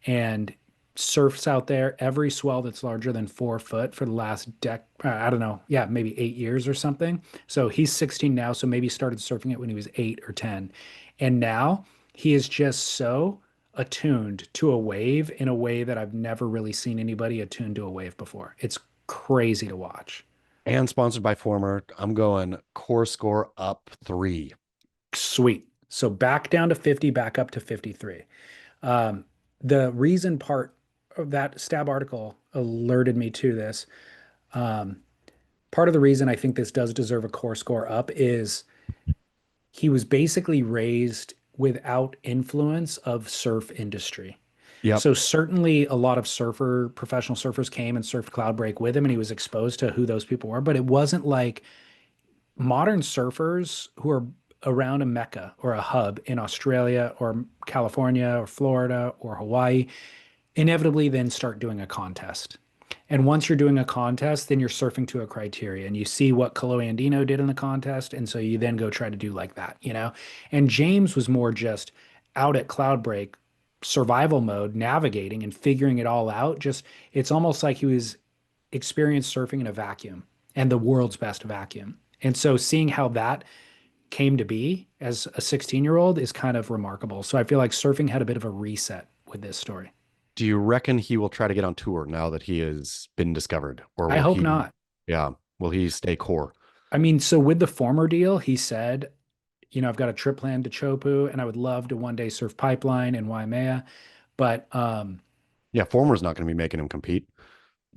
and surfs out there every swell that's larger than 4 foot for the last I don't know, yeah, maybe 8 years or something. So he's 16 now, so maybe started surfing it when he was 8 or 10. And now he is just so attuned to a wave in a way that I've never really seen anybody attuned to a wave before. It's crazy to watch. And sponsored by Former. I'm going core score up 3. Sweet. So back down to 50, back up to 53. The reason part of that Stab article alerted me to this. Um, Part of the reason I think this does deserve a core score up is he was basically raised without influence of surf industry. Yep. So certainly a lot of professional surfers came and surfed Cloudbreak with him and he was exposed to who those people were, but it wasn't like modern surfers who are around a mecca or a hub in Australia or California or Florida or Hawaii inevitably then start doing a contest. And once you're doing a contest, then you're surfing to a criteria and you see what Kalo Andino did in the contest. And so you then go try to do like that, you know? And James was more just out at Cloudbreak survival mode, navigating and figuring it all out. Just, it's almost like he was experienced surfing in a vacuum and the world's best vacuum. And so seeing how that came to be as a 16-year-old is kind of remarkable. So I feel like surfing had a bit of a reset with this story. Do you reckon he will try to get on tour now that he has been discovered? Or I will hope he, not. yeah, will he stay core? I mean, so with the former deal, he said, I've got a trip planned to Chopu and I would love to one day surf Pipeline in Waimea, but Yeah, former's not going to be making him compete.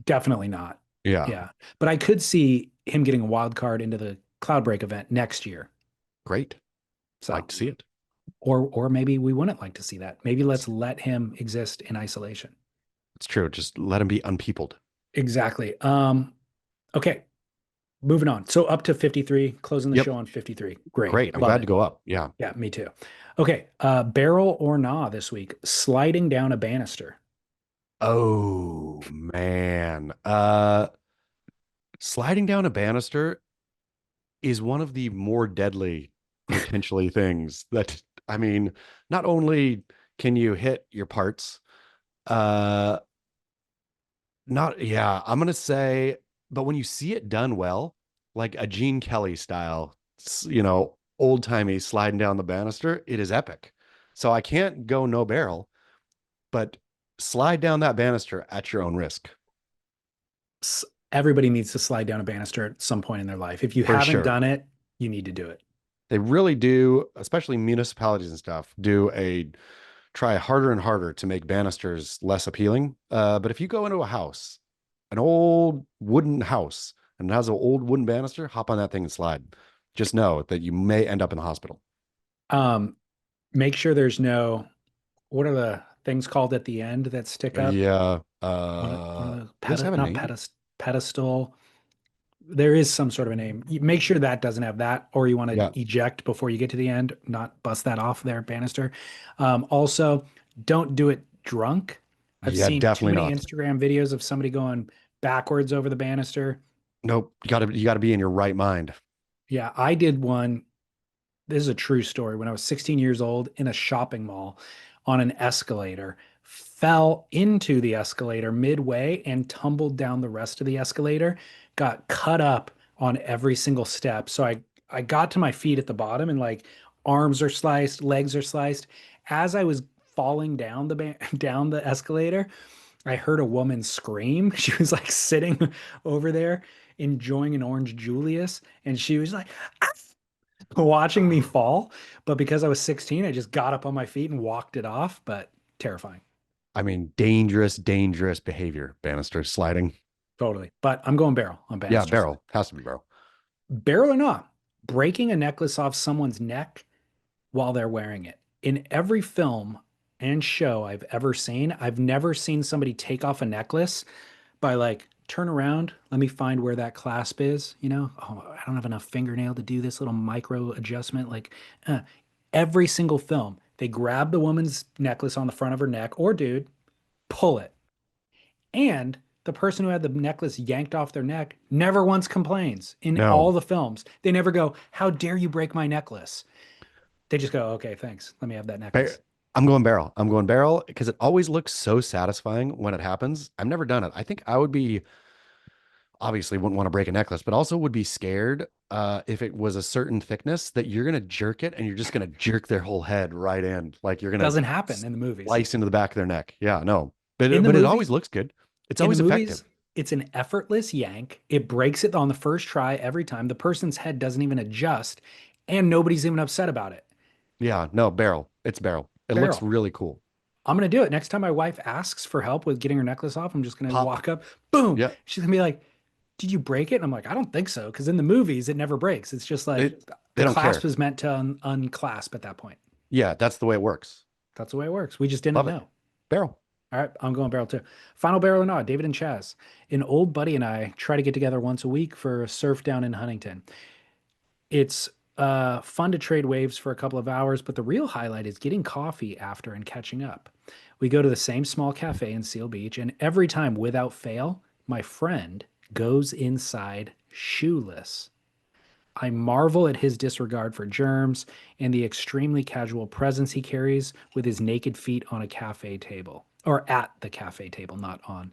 definitely not. Yeah, Yeah. But I could see him getting a wild card into the Cloudbreak event next year. great. So, Like to see it. or maybe we wouldn't like to see that. Maybe let's let him exist in isolation. It's true. Just let him be unpeopled. Exactly. Okay. Moving on. So up to 53, closing the Yep. show on 53. Great. Great. I'm Love glad it. to go up. Yeah. Yeah, me too. Okay. Barrel or nah this week. Sliding down a banister. Oh man. Sliding down a banister is one of the more deadly potentially things that, I mean, not only can you hit your parts, uh not, yeah, I'm gonna say, but when you see it done well, like a Gene Kelly style, old timey sliding down the banister, it is epic. So I can't go no barrel, but slide down that banister at your own risk. Everybody needs to slide down a banister at some point in their life. If you For haven't sure. done it, you need to do it. They really do, especially municipalities and stuff, try harder and harder to make banisters less appealing. But if you go into a house, an old wooden house, and it has an old wooden banister, hop on that thing and slide. Just know that you may end up in the hospital. Make sure there's no, what are the things called at the end that stick up? Yeah. One of Does the have a not name? pedestal. There is some sort of a name. Make sure that doesn't have that, or you want to Yeah. eject before you get to the end, not bust that off there, banister. Also, don't do it drunk. I've Yeah, seen too definitely many not. Instagram videos of somebody going backwards over the banister. Nope. You gotta be in your right mind. Yeah, I did one. This is a true story. When I was 16 years old in a shopping mall on an escalator, fell into the escalator midway and tumbled down the rest of the escalator, got cut up on every single step. So I got to my feet at the bottom and like arms are sliced, legs are sliced. As I was falling down down the escalator, I heard a woman scream. She was like sitting over there enjoying an orange Julius and she was like "Ah!" watching me fall, but because I was 16, I just got up on my feet and walked it off, but terrifying. I mean, dangerous, dangerous behavior, banister sliding. Totally. But I'm going barrel on Yeah, banisters. barrel. Has to be barrel. Barrel or not, breaking a necklace off someone's neck while they're wearing it. In every film and show I've ever seen, I've never seen somebody take off a necklace by like, turn around, let me find where that clasp is, oh, I don't have enough fingernail to do this little micro adjustment. Like every single film, they grab the woman's necklace on the front of her neck or dude, pull it. And the person who had the necklace yanked off their neck never once complains in No. all the films. They never go, how dare you break my necklace? They just go, okay, thanks. Let me have that necklace. I'm going barrel. I'm going barrel because it always looks so satisfying when it happens. I've never done it. I think I would be, obviously wouldn't want to break a necklace, but also would be scared if it was a certain thickness that you're going to jerk it and you're just going to jerk their whole head right in. Like you're going to Doesn't happen in the movies. slice into the back of their neck. Yeah, no. But In the it movies- always looks good. It's In always the movies, effective. it's an effortless yank. It breaks it on the first try every time. The person's head doesn't even adjust, and nobody's even upset about it. Yeah, no, barrel. It's barrel. It looks Barrel. really cool. I'm gonna do it. Next time my wife asks for help with getting her necklace off, I'm just gonna Pop. walk up, boom. Yeah. She's gonna be like, "Did you break it?" And I'm like, "I don't think so," because in the movies it never breaks. It's just like They the don't clasp care. is meant to unclasp at that point. Yeah, that's the way it works. That's the way it works. We just didn't Love it. know. Barrel. All right, I'm going barrel too. Final barrel or not, David and Chas. An old buddy and I try to get together once a week for a surf down in Huntington. It's fun to trade waves for a couple of hours, but the real highlight is getting coffee after and catching up. We go to the same small cafe in Seal Beach, and every time, without fail, my friend goes inside shoeless. I marvel at his disregard for germs and the extremely casual presence he carries with his naked feet on a cafe table, or at the cafe table, not on.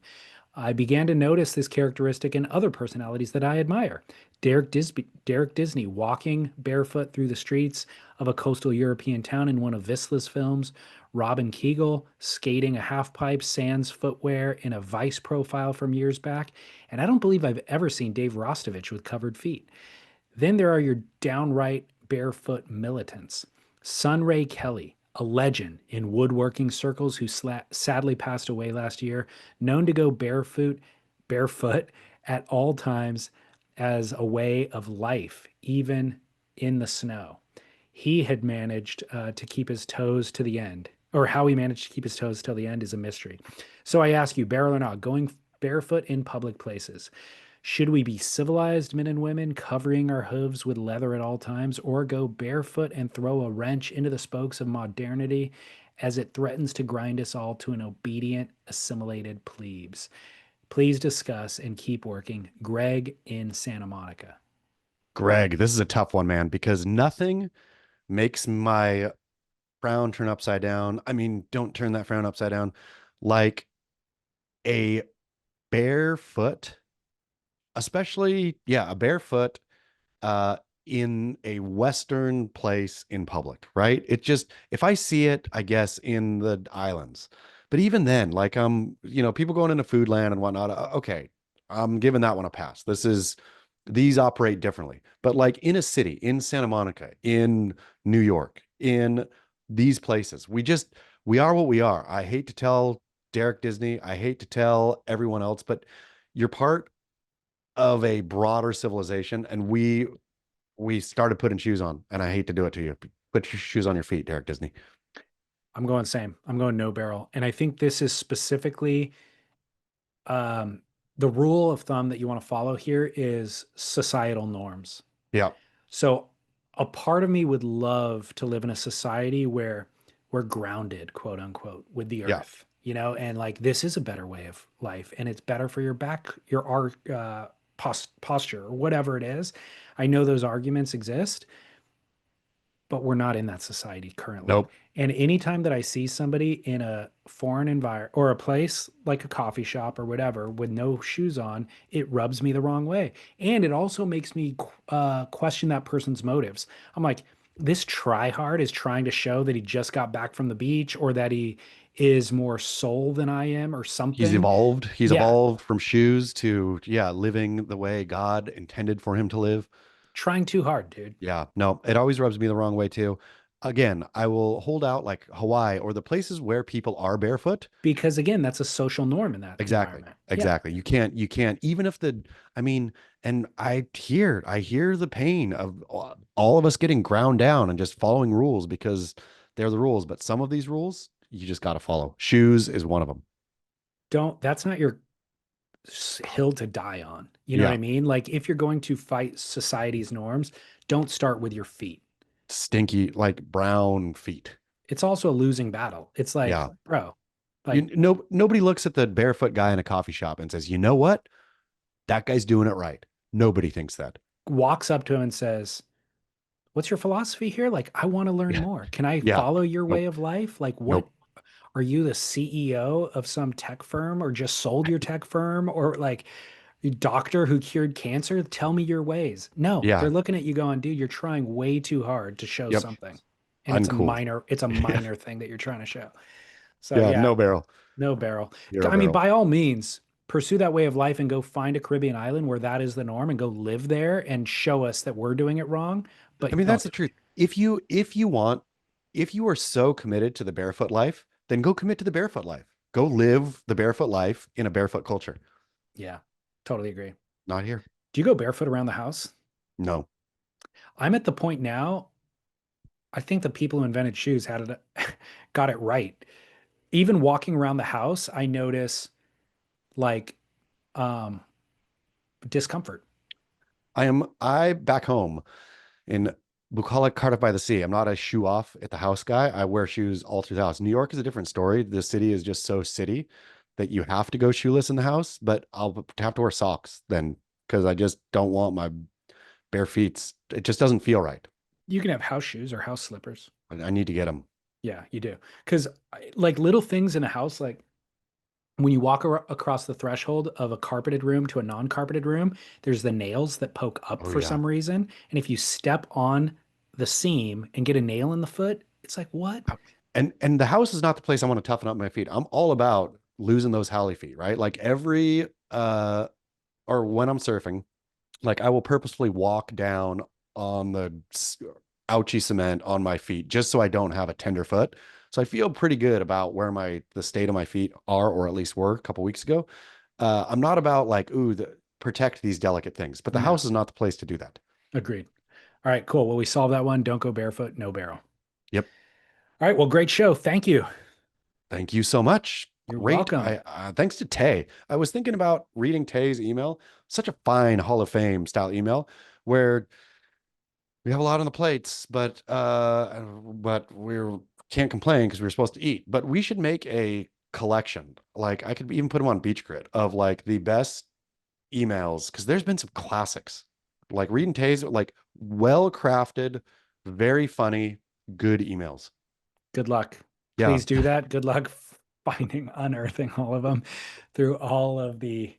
I began to notice this characteristic in other personalities that I admire. Derek Disney walking barefoot through the streets of a coastal European town in one of Visla's films. Robin Keegle skating a half pipe sans footwear in a Vice profile from years back. And I don't believe I've ever seen Dave Rostovich with covered feet. Then there are your downright barefoot militants. Sunray Kelly, a legend in woodworking circles who sadly passed away last year, known to go barefoot at all times as a way of life, even in the snow. He had managed to keep his toes to the end, or how he managed to keep his toes till the end is a mystery. So I ask you, barrel or not, going barefoot in public places. Should we be civilized men and women, covering our hooves with leather at all times, or go barefoot and throw a wrench into the spokes of modernity as it threatens to grind us all to an obedient, assimilated plebes? Please discuss and keep working. Greg in Santa Monica. Greg, this is a tough one, man, because nothing makes my frown turn upside down. I mean, don't turn that frown upside down. Like a barefoot, especially, yeah, a barefoot uh in a Western place in public, right? It just, if I see it, I guess in the islands, but even then, like people going into food land and whatnot, okay, I'm giving that one a pass. These operate differently. But like in a city, in Santa Monica, in New York, in these places, we are what we are. I hate to tell Derek Disney, I hate to tell everyone else, but you're part of a broader civilization, and we started putting shoes on, and I hate to do it to you. Put your shoes on your feet, Derek Disney. I'm going same. I'm going no barrel. And I think this is specifically the rule of thumb that you want to follow here is societal norms. Yeah. So a part of me would love to live in a society where we're grounded, quote unquote, with the Yeah. earth, and like this is a better way of life and it's better for your back, your posture or whatever it is. I know those arguments exist, but we're not in that society currently. Nope. And anytime that I see somebody in a foreign environment or a place like a coffee shop or whatever with no shoes on, it rubs me the wrong way. And it also makes me question that person's motives. I'm like, this tryhard is trying to show that he just got back from the beach or that he is more soul than I am or something. He's evolved. He's Yeah. evolved from shoes to, living the way God intended for him to live. Trying too hard, dude. Yeah, no, it always rubs me the wrong way too. Again, I will hold out like Hawaii or the places where people are barefoot. Because again, that's a social norm in that Exactly. environment. Exactly. You can't, even if I mean, and I hear the pain of all of us getting ground down and just following rules because they're the rules. But some of these rules you just got to follow. Shoes is one of them. That's not your hill to die on. You know what I mean? Like if you're going to fight society's norms, don't start with your feet. Stinky, like brown feet. It's also a losing battle. It's like, bro, like nobody looks at the barefoot guy in a coffee shop and says, you know what? That guy's doing it right. Nobody thinks that. Walks up to him and says, what's your philosophy here? Like, I want to learn more. Can I follow your way of life? Like what? Are you the CEO of some tech firm or just sold your tech firm or like a doctor who cured cancer? Tell me your ways. No, they're looking at you going, dude, you're trying way too hard to show something. And it's a minor thing that you're trying to show. So no barrel. No barrel. You're I mean, by all means, pursue that way of life and go find a Caribbean island where that is the norm and go live there and show us that we're doing it wrong. But I mean, that's the truth. If you are so committed to the barefoot life, then go commit to the barefoot life. Go live the barefoot life in a barefoot culture. Yeah, totally agree. Not here. Do you go barefoot around the house? No. I'm at the point now, I think the people who invented shoes had it got it right. Even walking around the house, I notice like um discomfort. I back home in bucolic Cardiff by the Sea. I'm not a shoe off at the house guy. I wear shoes all through the house. New York is a different story. The city is just so city that you have to go shoeless in the house, but I'll have to wear socks then because I just don't want my bare feet. It just doesn't feel right. You can have house shoes or house slippers. I need to get them. Yeah, you do. Because like little things in a house, like when you walk across the threshold of a carpeted room to a non-carpeted room, there's the nails that poke up Oh, for yeah. some reason. And if you step on the seam and get a nail in the foot, it's like, what? And the house is not the place I want to toughen up my feet. I'm all about losing those howly feet, right? Like every or when I'm surfing, like I will purposefully walk down on the ouchy cement on my feet just so I don't have a tender foot. So I feel pretty good about where the state of my feet are, or at least were a couple weeks ago. I'm not about like, protect these delicate things, but the No. house is not the place to do that. Agreed. All right, cool. Well, we solved that one. Don't go barefoot, no barrel. Yep. All right. Well, great show. Thank you. Thank you so much. You're Great. welcome. Thanks to Tay. I was thinking about reading Tay's email. Such a fine Hall of Fame style email where we have a lot on the plates, but we can't complain because we were supposed to eat. But we should make a collection. Like I could even put them on Beach Grit of like the best emails because there's been some classics. Like reading Tay's like well crafted, very funny, good emails. Good luck. Yeah. Please do that. Good luck unearthing all of them through all of the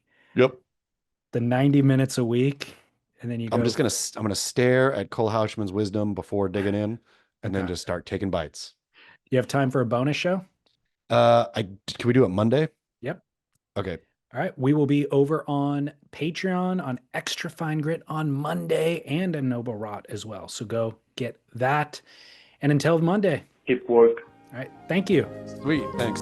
90 minutes a week. And then I'm gonna stare at Cole Houshmand's wisdom before digging in, and then just start taking bites. You have time for a bonus show? Can we do it Monday? Yep. Okay. All right. We will be over on Patreon on Extra Fine Grit on Monday and a Noble Rot as well. So go get that. And until Monday. Keep work. All right. Thank you. Sweet. Thanks.